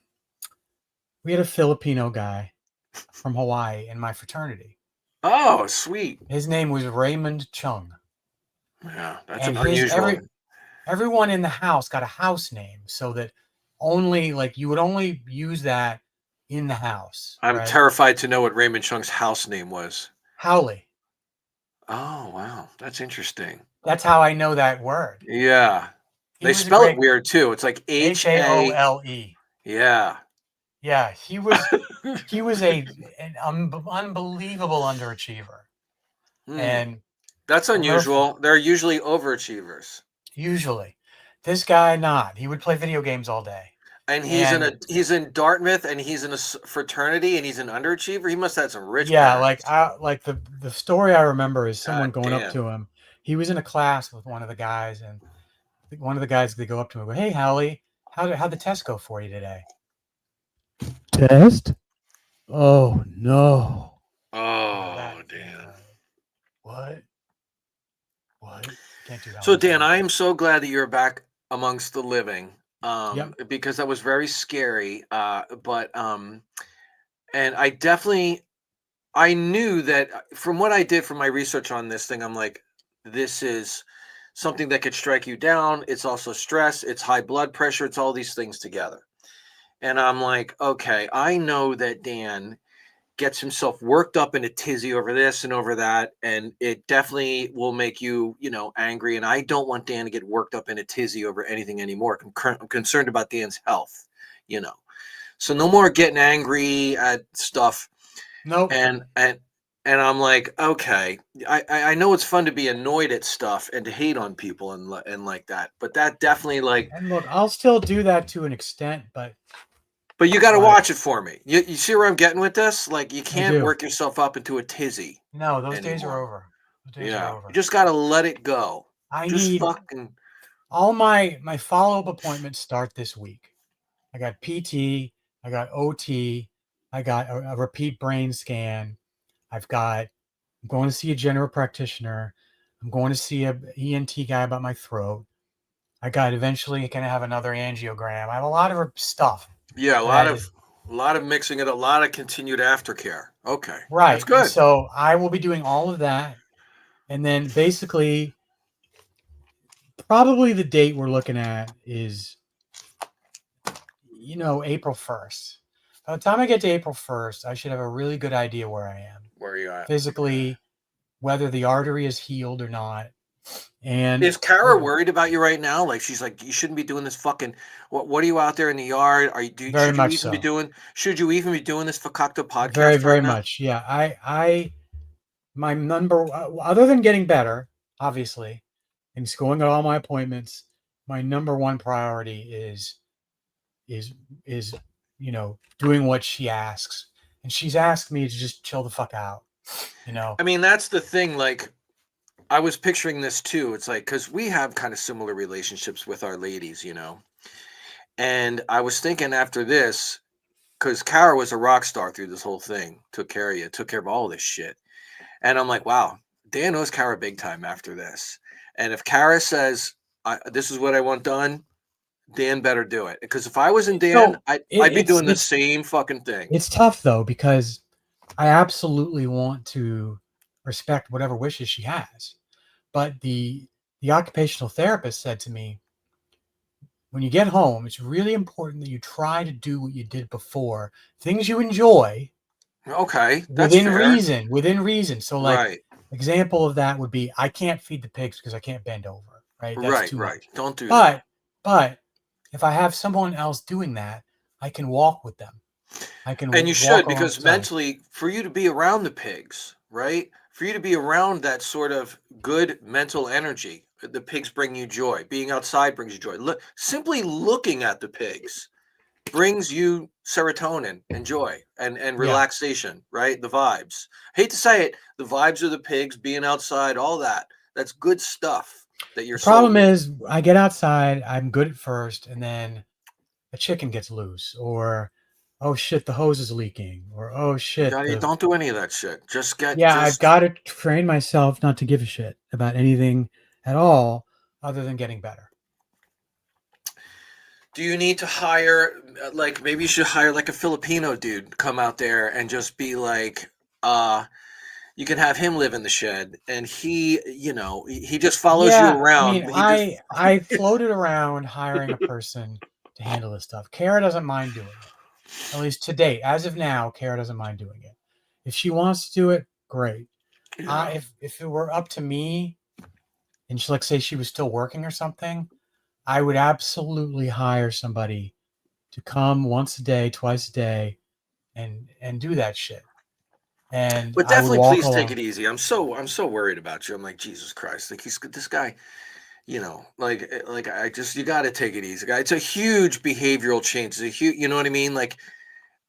we had a Filipino guy from Hawaii in my fraternity. Oh, sweet. His name was Raymond Chung. Yeah, that's an And his unusual. everyone in the house got a house name so that only like you would only use that in the house, I'm right? terrified to know what Raymond Chung's house name was. Howley. Oh, wow. That's interesting. That's how I know that word. Yeah. He They was a spell it great weird too. It's like H-A. HAOLE. Yeah. Yeah, he was an unbelievable underachiever. Hmm. And That's I'll never unusual. They're usually overachievers. usually this guy not. He would play video games all day. And And he's in Dartmouth and he's in a fraternity and he's an underachiever. He must have had some rich yeah, like parents. I like the story I remember is someone God going up damn. to him. He was in a class with one of the guys, and one of the guys they go up to him and go, "Hey, Hallie, how'd the test go for you today?" Test? Oh no. That Oh, Dan. what? What? Can't do So Halley's Dan, voice. I am so glad that you're back amongst the living. Yep. Because that was very scary. And I definitely I knew that from what I did from my research on this thing, I'm like, this is something that could strike you down. It's also stress, it's high blood pressure, it's all these things together. And I'm like, okay, I know that Dan gets himself worked up in a tizzy over this and over that. And it definitely will make you, angry. And I don't want Dan to get worked up in a tizzy over anything anymore. I'm concerned about Dan's health, you know. So no more getting angry at stuff Nope. and I'm like, okay, I know it's fun to be annoyed at stuff and to hate on people and like that, but that definitely like, And look, I'll still do that to an extent, but you got to but watch it for me. You see where I'm getting with this? Like, you I can't do. work yourself up into a tizzy No, those days are anymore. over. Those days are Yeah, you over. just got to let it go. I Just need fucking all my follow-up appointments start this week. I got PT, I got OT, I got a repeat brain scan. I'm going to see a general practitioner. I'm going to see a ENT guy about my throat. I got eventually going to have another angiogram. I have a lot of stuff yeah, that a lot of mixing it, a lot of continued aftercare. Okay, that's right. And good. so I will be doing all of that. And then basically, probably the date we're looking at is, April 1st. By the time I get to April 1st, I should have a really good idea where I am Where are you at? Okay. physically, whether the artery is healed or not. And, Is Kara worried about you right now? Like, she's like, you shouldn't be doing this fucking. What are you out there in the yard? very much Should you even be doing this Fakakta very, podcast right very now? much. Yeah. My number, other than getting better, obviously, and going to all my appointments, my number one priority is is doing what she asks, and she's asked me to just chill the fuck out. I mean, that's the thing. Like, I was picturing this too. It's like, because we have kind of similar relationships with our ladies. And I was thinking after this, because Kara was a rock star through this whole thing, took care of you, took care of all this shit. And I'm like, wow, Dan knows Kara big time after this. And if Kara says, this is what I want done, Dan better do it. Because if I was in Dan, So I'd be it's doing the same fucking thing. it's tough though, because I absolutely want to respect whatever wishes she has, but the occupational therapist said to me, when you get home, it's really important that you try to do what you did before, things you enjoy, Okay, that's within fair. reason, within reason. So, like, Right, example of that would be, I can't feed the pigs because I can't bend over, right? That's right, too right. much. Don't do that. But if I have someone else doing that, I can walk with them. I can And you walk should, because alongside. mentally, for you to be around the pigs, right? For you to be around that sort of good mental energy, the pigs bring you joy. Being outside brings you joy. Simply looking at the pigs brings you serotonin and joy and Yeah. relaxation, right? The vibes. Hate to say it, the vibes of the pigs, being outside, all that. That's good stuff that your The soul problem needs. is, I get outside, I'm good at first, and then a chicken gets loose, or oh shit, the hose is leaking, or oh shit, You don't do any of that shit. yeah, I've got to train myself not to give a shit about anything at all other than getting better. Do you need to hire, like, maybe you should hire like a Filipino dude come out there and just be like, you can have him live in the shed and he just follows you Yeah, I mean, around. He just I floated around hiring a person to handle this stuff. Kara doesn't mind doing it. At least to date, as of now, Kara doesn't mind doing it. If she wants to do it, great. yeah. If it were up to me, and she, like, say she was still working or something, I would absolutely hire somebody to come once a day, twice a day, and do that shit. And But I would definitely, walk please take along. it easy. I'm so worried about you. I'm like, Jesus Christ, like he's this guy. Like I just you got to take it easy, guy. It's a huge behavioral change. It's a huge, you know what I mean? Like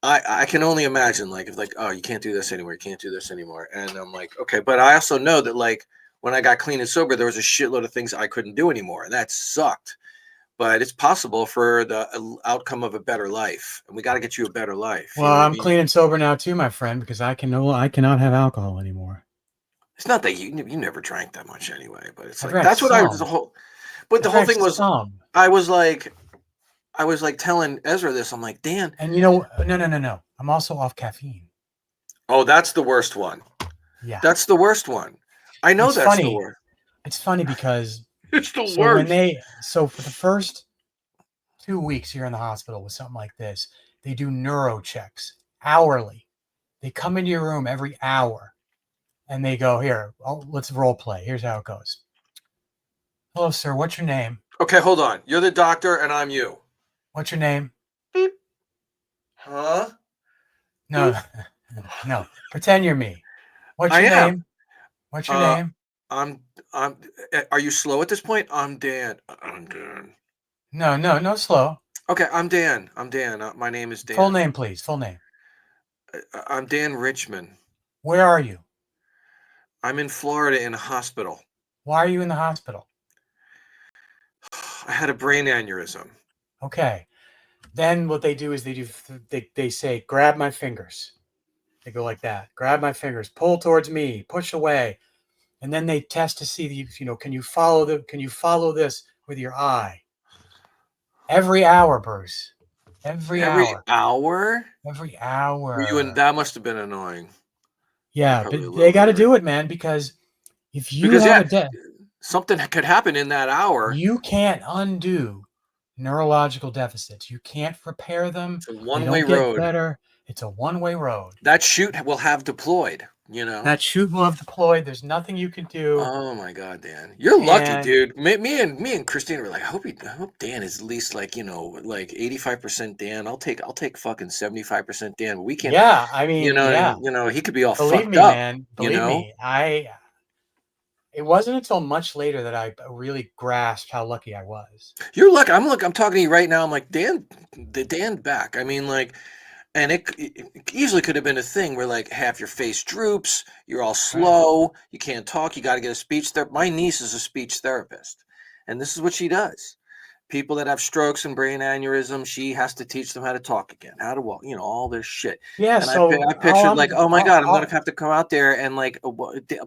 I can only imagine like if like oh you can't do this anymore, you can't do this anymore, and I'm like okay, but I also know that like when I got clean and sober, there was a shitload of things I couldn't do anymore, and that sucked. But it's possible for the outcome of a better life, and we got to get you a better life. You Well, know what I I'm mean? clean and sober now too, my friend, because I cannot have alcohol anymore. It's not that you never drank that much anyway, but it's I like drank that's what I was the some. whole. But I the whole drank thing was some. I was like I was like telling Ezra this. I'm like, Dan, And you know, no. I'm also off caffeine. oh, that's the worst one. Yeah. That's the worst one. I know It's that's the funny. worst. It's funny because It's the worst. so for the first 2 weeks you're in the hospital with something like this, they do neuro checks hourly. They come into your room every hour and they go, here, let's role play. Here's how it goes. Hello, sir. What's your name? Okay, hold on. You're the doctor and I'm you. What's your name? Beep. Huh? No, Beep. no. Pretend you're me. What's I your am. name? What's your Uh, name? I'm. I'm. Are you slow at this point? I'm Dan. I'm Dan. No, slow. Okay, I'm Dan. I'm Dan. My name is Full Dan. name, please. Full name. I'm Dan Richmond. Where are you? I'm in Florida in a hospital. Why are you in the hospital? I had a brain aneurysm. Okay. Then what they do is they say, grab my fingers. They go like that. Grab my fingers. Pull towards me. Push away. And then they test to see, can you follow this with your eye? Every hour, Bruce. Every Every hour. hour? Every Were you in? hour. That must have been annoying. Yeah, Probably a but they little got to do irritating. it, man, because if you Because have yeah, a debt, something could happen in that hour. you can't undo neurological deficits. You can't repair them. It's a They one-way don't get road. better. It's a one-way road. That chute will have deployed, you know? That chute will have deployed. There's nothing you can do. Oh my God, Dan. You're lucky, And dude. Me and Christine were like, I hope Dan is at least like, like 85% Dan. I'll take fucking 75% Dan. But we can't, yeah, I mean, yeah, he could be all believe fucked me, up, man. you Believe know? me. It wasn't until much later that I really grasped how lucky I was. You're lucky. I'm talking to you right now. I'm like, Dan back. I mean, like, and it easily could have been a thing where like half your face droops, you're all Right. slow, you can't talk, you got to get a speech therapist. My niece is a speech therapist, and this is what she does. People that have strokes and brain aneurysm, she has to teach them how to talk again, how to walk, all this shit. Yeah, And so I pictured like, oh my God, I'm gonna all have to come out there and like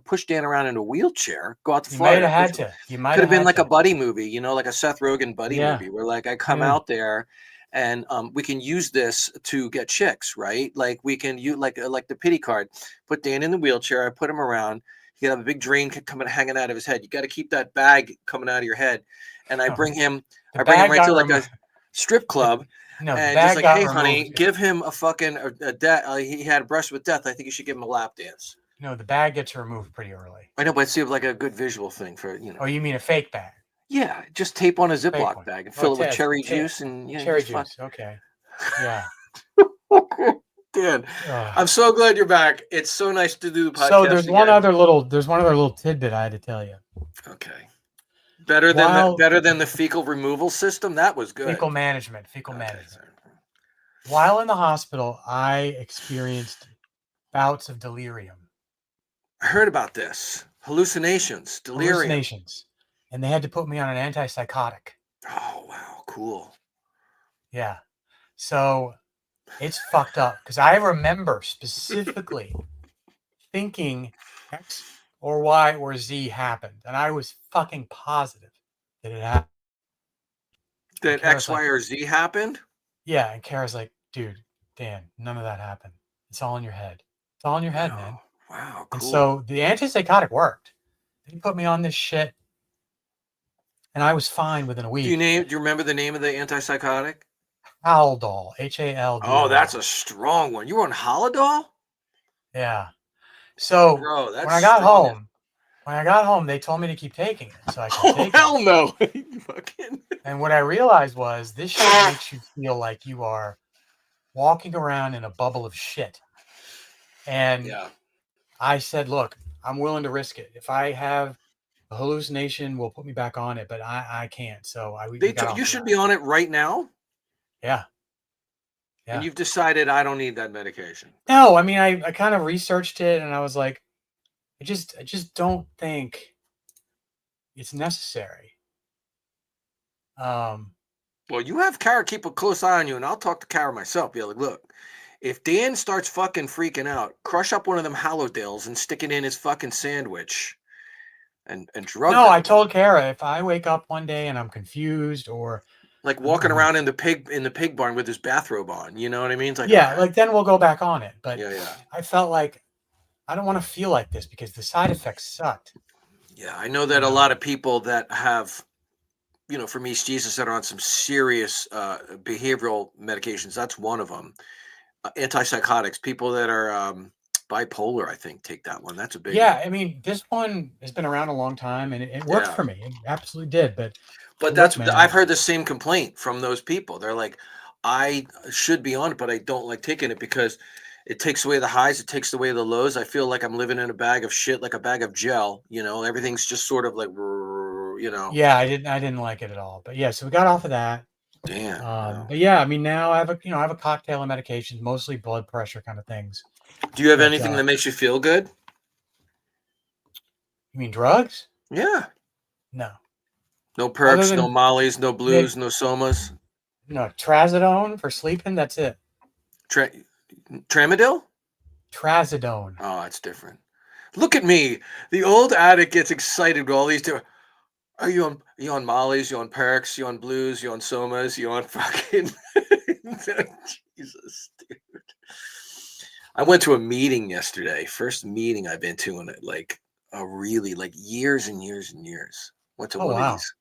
push Dan around in a wheelchair, go out to you might Florida. have had to. You might Could have have been had like a to. buddy movie, like a Seth Rogen buddy Yeah. movie, where like I come Dude. out there and we can use this to get chicks, right? Like we can use like the pity card. Put Dan in the wheelchair. I put him around. He can have a big drain coming hanging out of his head. You got to keep that bag coming out of your head. And I bring him, The I bring him bag right got to like a removed. strip The club, No, the and just bag like, got hey, honey, removed. give him a fucking a debt. He had a brush with death. I think you should give him a lap dance. No, the bag gets removed pretty early. I know, but it seems like a good visual thing for Oh, you mean a fake bag? Yeah, just tape on a Fake Ziploc one. bag and Oh, fill it with cherry juice and cherry just fuck. juice. Okay. Yeah. Dan, Ugh. I'm so glad you're back. It's so nice to do the So podcast again. there's one other little tidbit I had to tell you. Okay. Better than the While better than the fecal removal system. That was good. fecal management, fecal Okay, management. sorry. While in the hospital, I experienced bouts of delirium, I heard about this. Hallucinations, delirium. hallucinations, and they had to put me on an antipsychotic. Oh wow, cool. Yeah. So it's fucked up because I remember specifically thinking X or Y or Z happened, and I was fucking positive that it happened. And That X, Kara's Y, like, or Z happened? yeah, and Kara's like, dude, Dan, none of that happened. It's all in your head. It's all in your head, man. Oh, wow, And cool. so the antipsychotic worked. They put me on this shit, and I was fine within a week. Do you remember the name of the antipsychotic? Haldol, Oh, that's Haldol. a strong one. You were on Holodomor? Yeah. So Bro, when that's I got strong. home, when I got home, they told me to keep taking it, so I kept Oh, taking hell it. no. Fucking. And what I realized was this shit makes you feel like you are walking around in a bubble of shit. And Yeah. I said, look, I'm willing to risk it. If I have a hallucination, we'll put me back on it, but I can't. So we got off You of should that. be on it right now. Yeah. And Yeah. you've decided I don't need that medication. No, I mean, I kind of researched it and I was like, I just don't think it's necessary. Um, Well, you have Kara keep a close eye on you, and I'll talk to Kara myself. Be like, look, if Dan starts fucking freaking out, crush up one of them Hallowdales and stick it in his fucking sandwich and drug no, that I mother. told Kara if I wake up one day and I'm confused or Like I'm, walking I'm around in the pig barn with his bathrobe on. You know what I mean? It's like, all yeah, right, like then we'll go back on it. But yeah, yeah, I felt like I don't want to feel like this because the side effects sucked. yeah. I know You that a know. lot of people that have, from East Jesus that are on some serious behavioral medications. That's one of them. Antipsychotics. People that are bipolar, I think, take that one. That's a big one. Yeah, I mean, this one has been around a long time and it worked Yeah. for me. It absolutely did. But But look, I've man. heard the same complaint from those people. They're like, I should be on it, but I don't like taking it because it takes away the highs, it takes away the lows. I feel like I'm living in a bag of shit, like a bag of gel. Everything's just sort of like, Yeah, I didn't like it at all. But yeah, so we got off of that. damn. Wow. But yeah, I mean, now I have a cocktail of medications, mostly blood pressure kind of things. Do you have But anything that makes you feel good? you mean drugs? Yeah. No. No Other perks, no than mollies, no maybe blues, no somas. no trazodone for sleeping. That's it. Tra- Tramadol? Trazodone. Oh, that's different. Look at me. The old addict gets excited with all these different. Are you on mollies? You on perks? You on blues? You on somas? You on fucking Jesus, dude. I went to a meeting yesterday. First meeting I've been to in like a really like years and years and years. Went to Oh one of wow. these.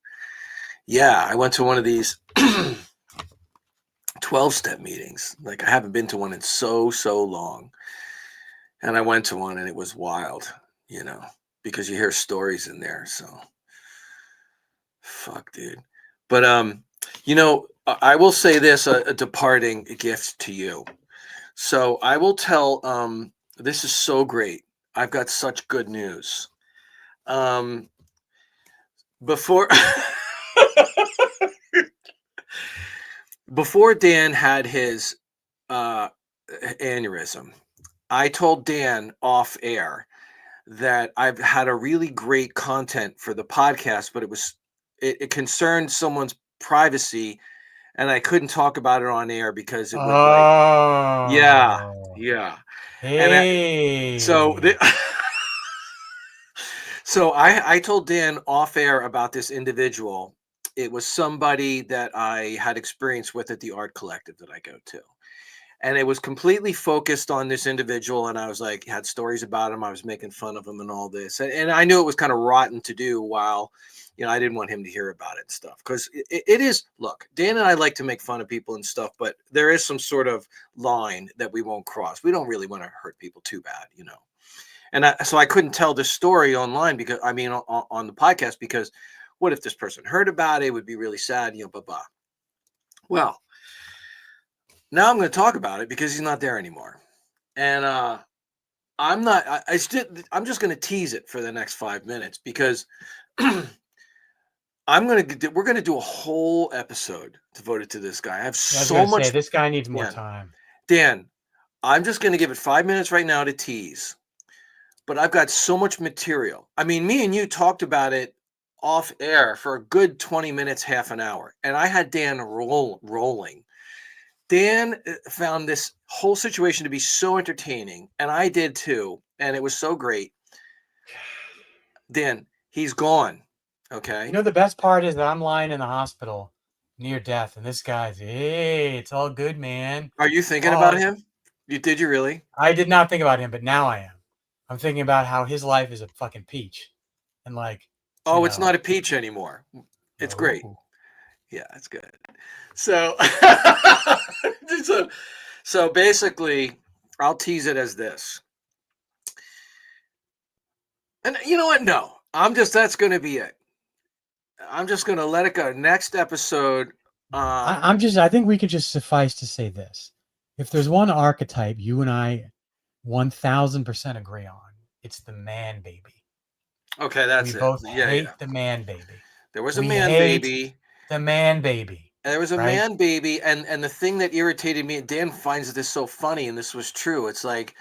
Yeah, I went to one of these 12-step meetings. Like I haven't been to one in so long. And I went to one and it was wild, because you hear stories in there. So fuck, dude. But I will say this: a departing gift to you. So I will tell. This is so great. I've got such good news. Um, before before Dan had his uh, aneurysm, I told Dan off air that I've had a really great content for the podcast, but it concerned someone's privacy, and I couldn't talk about it on air because it would like, yeah, Oh. yeah, and so Hey. so I told Dan off air about this individual. It was somebody that I had experience with at the art collective that I go to. And it was completely focused on this individual, and I was like, had stories about him, I was making fun of him and all this, and I knew it was kind of rotten to do while I didn't want him to hear about it and stuff, because it is, look, Dan and I like to make fun of people and stuff, but there is some sort of line that we won't cross. We don't really want to hurt people too bad. And so I couldn't tell this story online, because I mean on the podcast, because what if this person heard about it? It would be really sad, blah blah. Well, now I'm going to talk about it because he's not there anymore. And I'm not. I'm just going to tease it for the next 5 minutes, because we're going to do a whole episode devoted to this guy. I have Yeah, I was so gonna say much. this guy needs more Dan, time. Dan, I'm just going to give it 5 minutes right now to tease, but I've got so much material. I mean, me and you talked about it off air for a good 20 minutes, half an hour, and I had Dan rolling. Dan found this whole situation to be so entertaining, and I did too, and it was so great. Dan, he's gone. You Okay. know, the best part is that I'm lying in the hospital near death, and this guy's, hey, it's all good, man. Are you thinking about Oh, him? Did you really? I did not think about him, but now I am. I'm thinking about how his life is a fucking peach. And like, you Oh, it's know, not a peach anymore. It's great. oh, Yeah, it's good. So, so, so basically, I'll tease it as this. And you know what? No, That's going to be it. I'm just going to let it go. Next episode. I think we could just suffice to say this. If there's one archetype you and I 1000% agree on, it's the man baby. Okay, that's we it. both Yeah, hate yeah. the man baby. There was a We man hate baby. the man baby. And there was a right? man baby, and the thing that irritated me, Dan finds this so funny, and this was true. It's like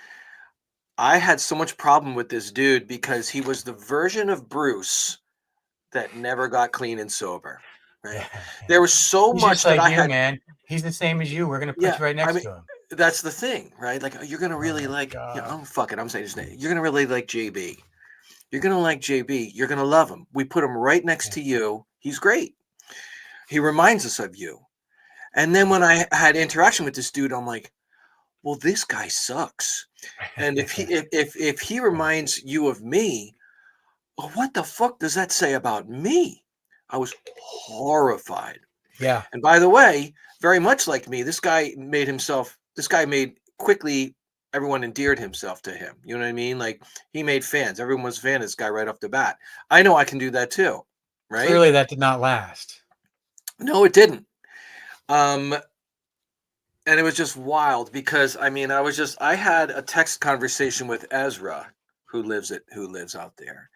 I had so much problem with this dude because he was the version of Bruce that never got clean and sober. Right? Yeah. There was so He's much just that like I you, had. man. He's the same as you. We're gonna put Yeah, you right I next mean, to him. that's the thing, right? Like you're gonna really Oh, like. God. I'm fuck it. I'm saying his name. You're gonna really like JB. You're gonna like JB. You're gonna love him. We put him right next to you. He's great. He reminds us of you. And then when I had interaction with this dude, I'm like, well, this guy sucks. And if he reminds you of me, well, what the fuck does that say about me? I was horrified. Yeah. And by the way, very much like me, this guy made quickly, everyone endeared himself to him. You know what I mean? Like he made fans. Everyone was a fan of this guy right off the bat. I know I can do that too. Right? Clearly that did not last. No, it didn't. And it was just wild because I had a text conversation with Ezra, who lives out there.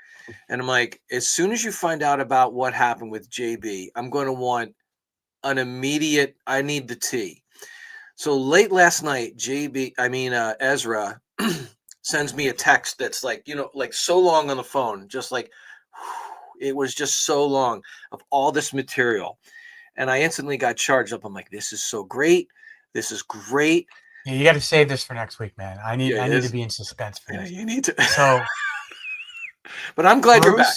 And I'm like, as soon as you find out about what happened with JB, I'm going to want an immediate, I need the tea. So late last night, Ezra sends me a text that's like, like so long on the phone, just like, it was just so long of all this material. And I instantly got charged up. I'm like, this is so great. This is great. Yeah, you got to save this for next week, man. I need to be in suspense for Yeah, this. you need to. So, but I'm glad you're back.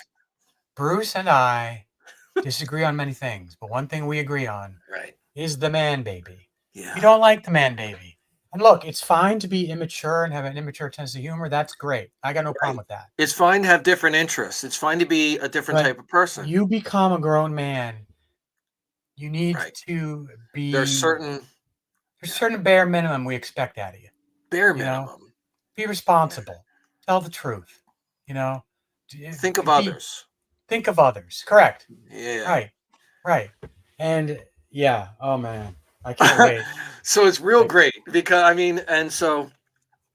Bruce and I disagree on many things, but one thing we agree on is the man baby. Yeah. You don't like the man baby. And look, it's fine to be immature and have an immature sense of humor. That's great. I got no problem with that. It's fine to have different interests. It's fine to be a different type of person. You become a grown man. You need to be. There's certain bare minimum we expect out of you. Bare minimum. Be responsible. Tell the truth. Think of others. Think of others. Correct. Yeah. Right. And yeah. Oh man, I can't wait. So it's real great because so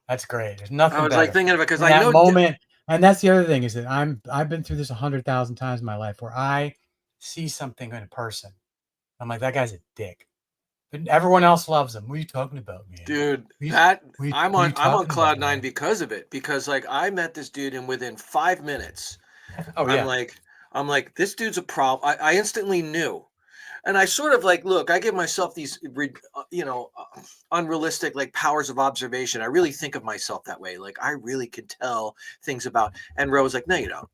that's great. There's nothing. I was better. Like thinking of it because I know moment. And that's the other thing is that I've been through this 100,000 times in my life where I see something in a person. I'm like, that guy's a dick. But everyone else loves him. What are you talking about, man? Dude, I'm on cloud nine because of it. Because like I met this dude and within 5 minutes, I'm like, this dude's a problem. I instantly knew. And I sort of like, look, I give myself these, unrealistic like powers of observation. I really think of myself that way. Like I really can tell things about. And Ro was like, no, you don't.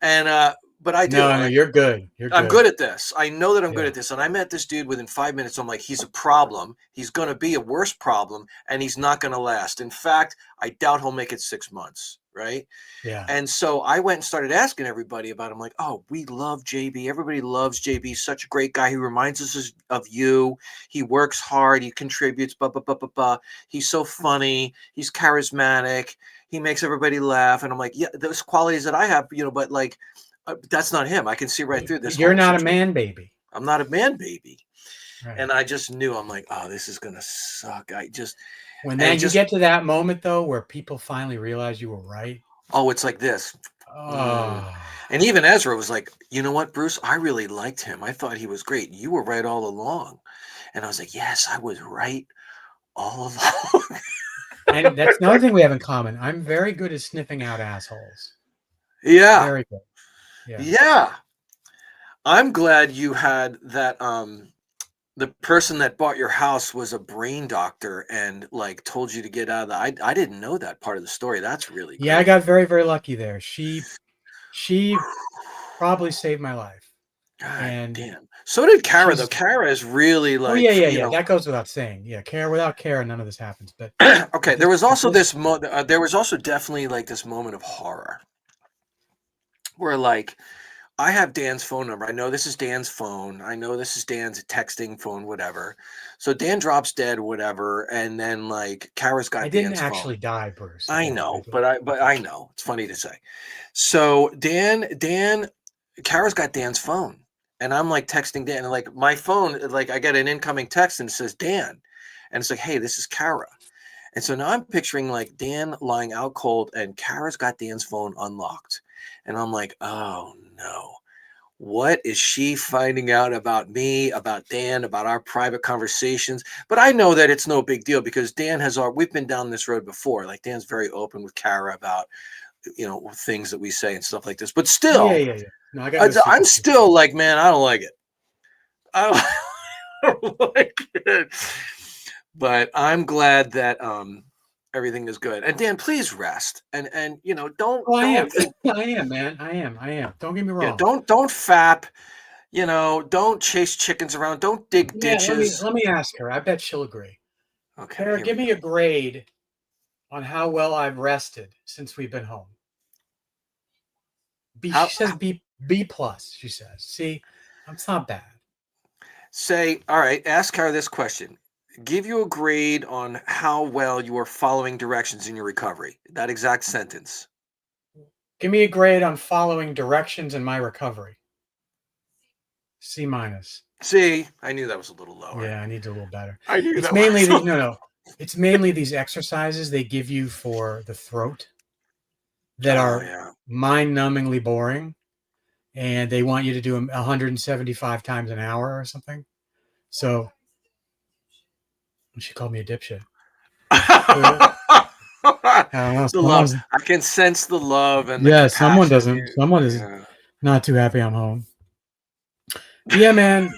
And but I do. No, you're good. I'm good at this. I know that I'm good at this. And I met this dude within 5 minutes. I'm like, he's a problem. He's going to be a worse problem, and he's not going to last. In fact, I doubt he'll make it 6 months. Right. Yeah. And so I went and started asking everybody about him. Like, oh, we love JB. Everybody loves JB. Such a great guy. He reminds us of you. He works hard. He contributes. He's so funny. He's charismatic. He makes everybody laugh. And I'm like, yeah, those qualities that I have, but like, that's not him. I can see right through this. You're not a man baby. I'm not a man baby. Right. And I just knew. I'm like, oh, this is going to suck. When you get to that moment, though, where people finally realize you were right. Oh, it's like this. Oh. And even Ezra was like, you know what, Bruce? I really liked him. I thought he was great. You were right all along. And I was like, yes, I was right all along. And that's another thing we have in common. I'm very good at sniffing out assholes. Yeah. Very good. Yeah. I'm glad you had that. The person that bought your house was a brain doctor and like told you to get out of the. I didn't know that part of the story. That's really great. I got very, very lucky there. She probably saved my life. God damn. So did Kara though. Kara is really like. Oh yeah. That goes without saying. Yeah, without Kara, none of this happens. But okay, there was also there was also definitely like this moment of horror, where like I have Dan's phone number. I know this is Dan's phone. I know this is Dan's texting phone, whatever. So Dan drops dead, whatever, and then like Kara's got I didn't Dan's phone. actually die, Bruce. I Again, know, but I know. It's funny to say. So Kara's got Dan's phone. And I'm like texting Dan, and like my phone, like I get an incoming text and it says Dan. And it's like, hey, this is Kara. And so now I'm picturing like Dan lying out cold and Kara's got Dan's phone unlocked. And I'm like, oh no. What is she finding out about me, about Dan, about our private conversations? But I know that it's no big deal because we've been down this road before. Like Dan's very open with Kara about, things that we say and stuff like this. But still, Yeah. No, I got no I'm secrets. still like, man, I don't like it. I don't like it. But I'm glad that everything is good. And Dan, please rest. And don't Oh, I am. don't think, I am, man. I am. Don't get me yeah, wrong. don't fap. Don't chase chickens around. Don't dig Yeah, ditches. let me ask her. I bet she'll agree. Okay, Kara, here give we me go. a grade on how well I've rested since we've been home. B. How She says B plus. She says. See, it's not bad. Say, all right, ask her this question. Give you a grade on how well you are following directions in your recovery. That exact sentence. Give me a grade on following directions in my recovery. C minus. See, I knew that was a little lower. Yeah, I need to do a little better. I knew It's that mainly was no. It's mainly these exercises they give you for the throat that are yeah. mind-numbingly boring, and they want you to do them 175 times an hour or something. So she called me a dipshit. The I don't know. love. I can sense the love and the Yeah, compassion. someone doesn't. Someone is not too happy I'm home. Yeah, man.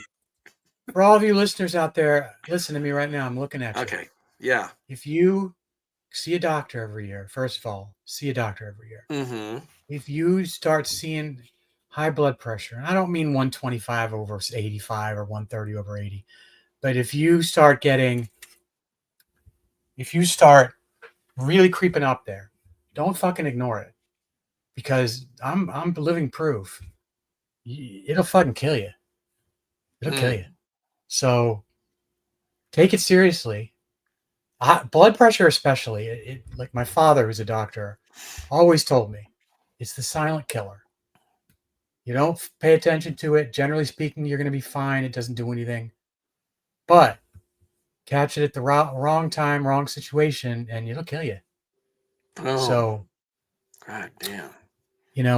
For all of you listeners out there, listen to me right now. I'm looking at you. Okay. Yeah. If you see a doctor every year, first of all, see a doctor every year. Mm-hmm. If you start seeing high blood pressure, and I don't mean 125 over 85 or 130 over 80, but if you start really creeping up there, don't fucking ignore it, because I'm living proof. It'll fucking kill you. It'll kill you. So take it seriously. Blood pressure, especially, like my father, who's a doctor, always told me, it's the silent killer. You don't pay attention to it. Generally speaking, you're going to be fine. It doesn't do anything. But catch it at the wrong time, wrong situation, and it'll kill you. Oh, so, God damn.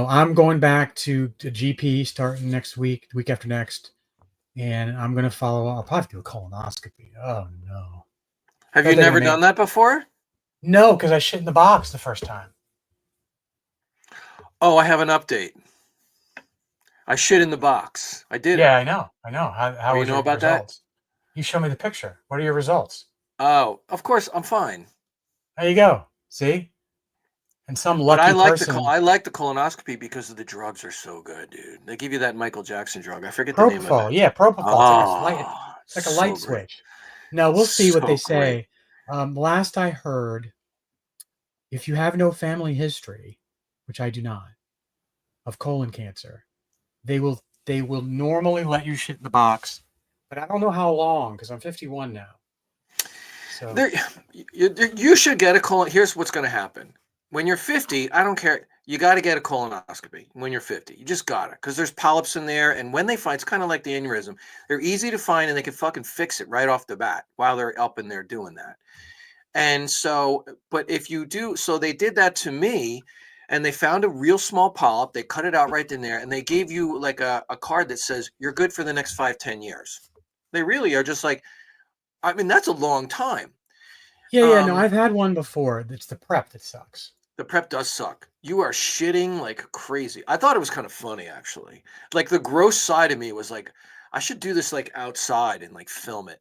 I'm going back to GP starting next week, the week after next, and I'm going to follow up. I'll probably do a colonoscopy. Oh, no. Have you never done that before? No, because I shit in the box the first time. Oh, I have an update. I shit in the box. I did. Yeah, I know. How you know about results? You show me the picture. What are your results? Oh, of course, I'm fine. There you go. See? And some lucky I like person. I like the colonoscopy because the drugs are so good, dude. They give you that Michael Jackson drug. I forget the name of it. Yeah, propofol. Oh, it's like a light switch. Now we'll see what they say. Great. Last I heard, if you have no family history, which I do not, of colon cancer, they will normally let you shit in the box, but I don't know how long, because I'm 51 now. So you should get a colon. Here's what's going to happen. When you're 50, I don't care. You got to get a colonoscopy when you're 50. You just got to, because there's polyps in there. And when they find, it's kind of like the aneurysm. They're easy to find, and they can fucking fix it right off the bat while they're up in there doing that. And so, but if you do, so they did that to me, and they found a real small polyp. They cut it out right in there, and they gave you like a card that says you're good for the next 5-10 years. They really are just like, I mean, that's a long time. Yeah, no, I've had one before. It's the prep that sucks. The prep does suck. You are shitting like crazy. I thought it was kind of funny, actually. Like the gross side of me was like, I should do this like outside and like film it,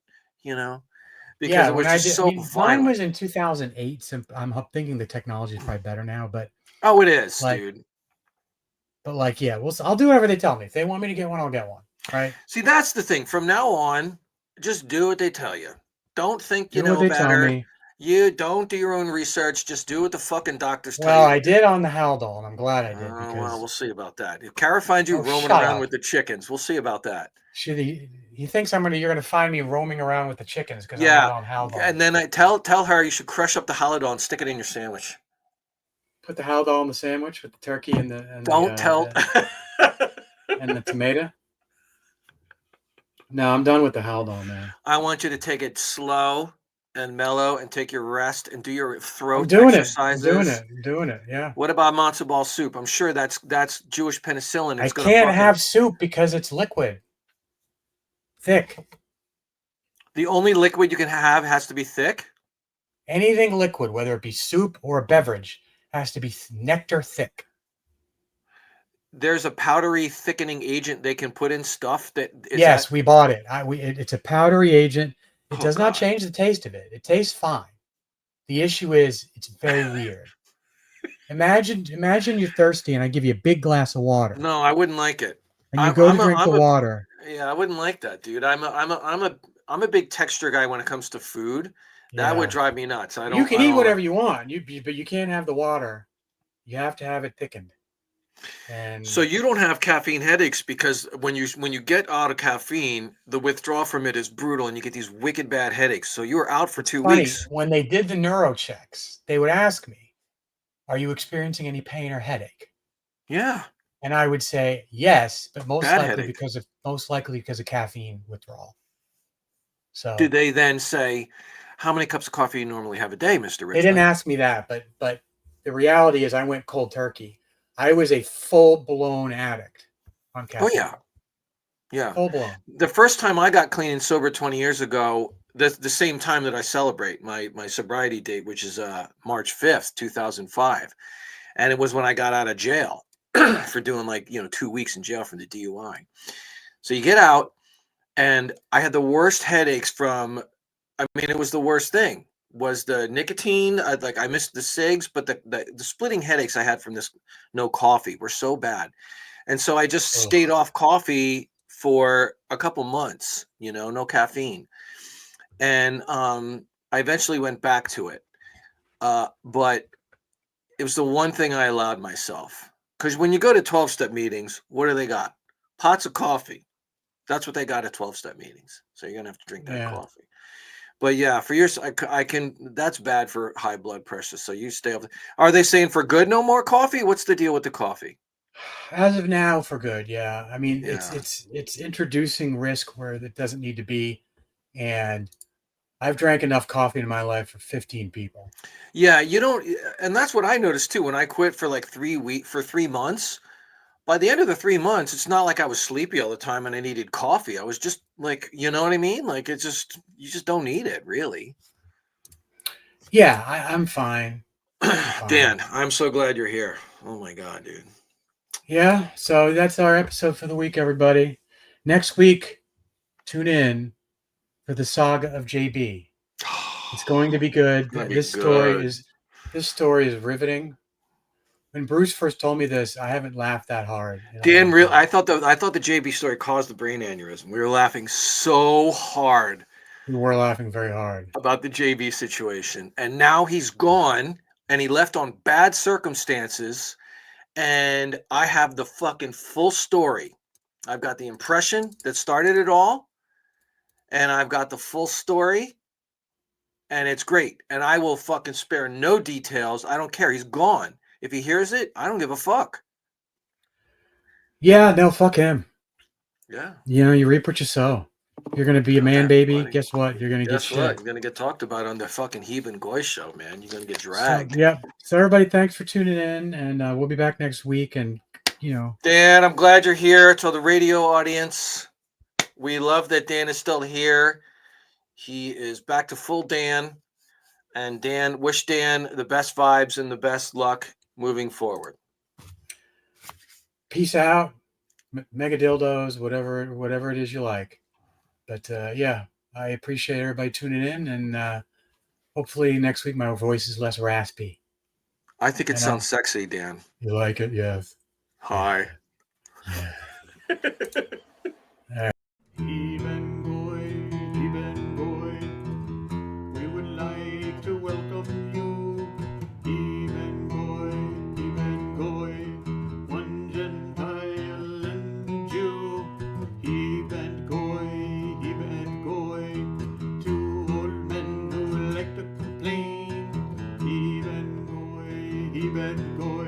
because it was just so violent. Mine was in 2008. So I'm thinking the technology is probably better now, but it is, dude. But I'll do whatever they tell me. If they want me to get one, I'll get one. Right? See, that's the thing. From now on, just do what they tell you. Don't think you know better. You don't do your own research. Just do what the fucking doctors tell Well, you I to do. did on the Haldol, and I'm glad I did Well, because we'll see about that. If Kara finds you roaming shut around up. with the chickens, we'll see about that. He thinks you're gonna find me roaming around with the chickens because I'm Yeah, not on Haldol. and then I tell her you should crush up the Halidol and stick it in your sandwich. Put the Haldol in the sandwich with the turkey and Don't tell. and the tomato. No, I'm done with the Haldol, man. I want you to take it slow and mellow and take your rest and do your throat I'm doing exercises. I'm doing it. Yeah. What about matzo ball soup? I'm sure that's Jewish penicillin. I It's gonna can't fucking. have soup because it's liquid, thick. The only liquid you can have has to be thick. Anything liquid, whether it be soup or a beverage, has to be nectar thick. There's a powdery thickening agent they can put in stuff that. Yes, we bought it. It's a powdery agent. It does not God. change the taste of it. It tastes fine. The issue is it's very weird. Imagine you're thirsty and I give you a big glass of water. No, I wouldn't like it. And you go to drink the water. Yeah, I wouldn't like that, dude. I'm a big texture guy when it comes to food. That would drive me nuts. You can eat whatever you want. But you can't have the water. You have to have it thickened. And so you don't have caffeine headaches because when you get out of caffeine, the withdrawal from it is brutal and you get these wicked bad headaches. So you were out for 2 weeks. When they did the neuro checks, they would ask me, "Are you experiencing any pain or headache?" Yeah. And I would say yes, but most Bad likely headache. because of caffeine withdrawal. So did they then say, how many cups of coffee you normally have a day, Mr. Richmond? They didn't ask me that, but the reality is I went cold turkey. I was a full-blown addict on caffeine. Oh, yeah. Yeah. Full blown. The first time I got clean and sober 20 years ago, the same time that I celebrate my sobriety date, which is March 5th, 2005. And it was when I got out of jail for doing 2 weeks in jail for the DUI. So you get out, and I had the worst headaches it was the worst thing. Was the nicotine. I missed the cigs, but the splitting headaches I had from this no coffee were so bad. And so I just stayed off coffee for a couple months, no caffeine. And I eventually went back to it. But it was the one thing I allowed myself. Because when you go to 12-step meetings, what do they got? Pots of coffee. That's what they got at 12-step meetings. So you're going to have to drink that coffee. But yeah, for yours, I can. That's bad for high blood pressure. So you stay off. Are they saying for good, no more coffee? What's the deal with the coffee? As of now, for good, yeah. I mean, it's introducing risk where it doesn't need to be, and I've drank enough coffee in my life for 15 people. Yeah, you don't, and that's what I noticed too. When I quit for 3 months, by the end of the 3 months, it's not like I was sleepy all the time and I needed coffee. I was just you know what I mean? You just don't need it, really. Yeah, I'm fine. Dan, I'm so glad you're here. Oh my God, dude. Yeah, so that's our episode for the week, everybody. Next week, tune in for the saga of JB. It's going to be good. This story is riveting. When Bruce first told me this, I haven't laughed that hard. Dan, I thought the JB story caused the brain aneurysm. We were laughing so hard. We were laughing very hard about the JB situation, and now he's gone, and he left on bad circumstances. And I have the fucking full story. I've got the impression that started it all, and I've got the full story, and it's great. And I will fucking spare no details. I don't care. He's gone. If he hears it, I don't give a fuck. Yeah, no, fuck him. Yeah. You reap what you sow. You're going to be a man, baby. Buddy. Guess what? You're going to get shit. You're going to get talked about on the fucking Heeb Goy show, man. You're going to get dragged. So everybody, thanks for tuning in, and we'll be back next week. And, Dan, I'm glad you're here. To the radio audience, we love that Dan is still here. He is back to full Dan. And Dan, wish Dan the best vibes and the best luck moving forward. Peace out. Mega dildos, whatever it is you like. But yeah, I appreciate everybody tuning in, and hopefully next week my voice is less raspy. I think it sounds sexy, Dan. You like it? Yes. Hi. Yeah. All right. Heeb Goy, we would like to welcome Heeb Goy.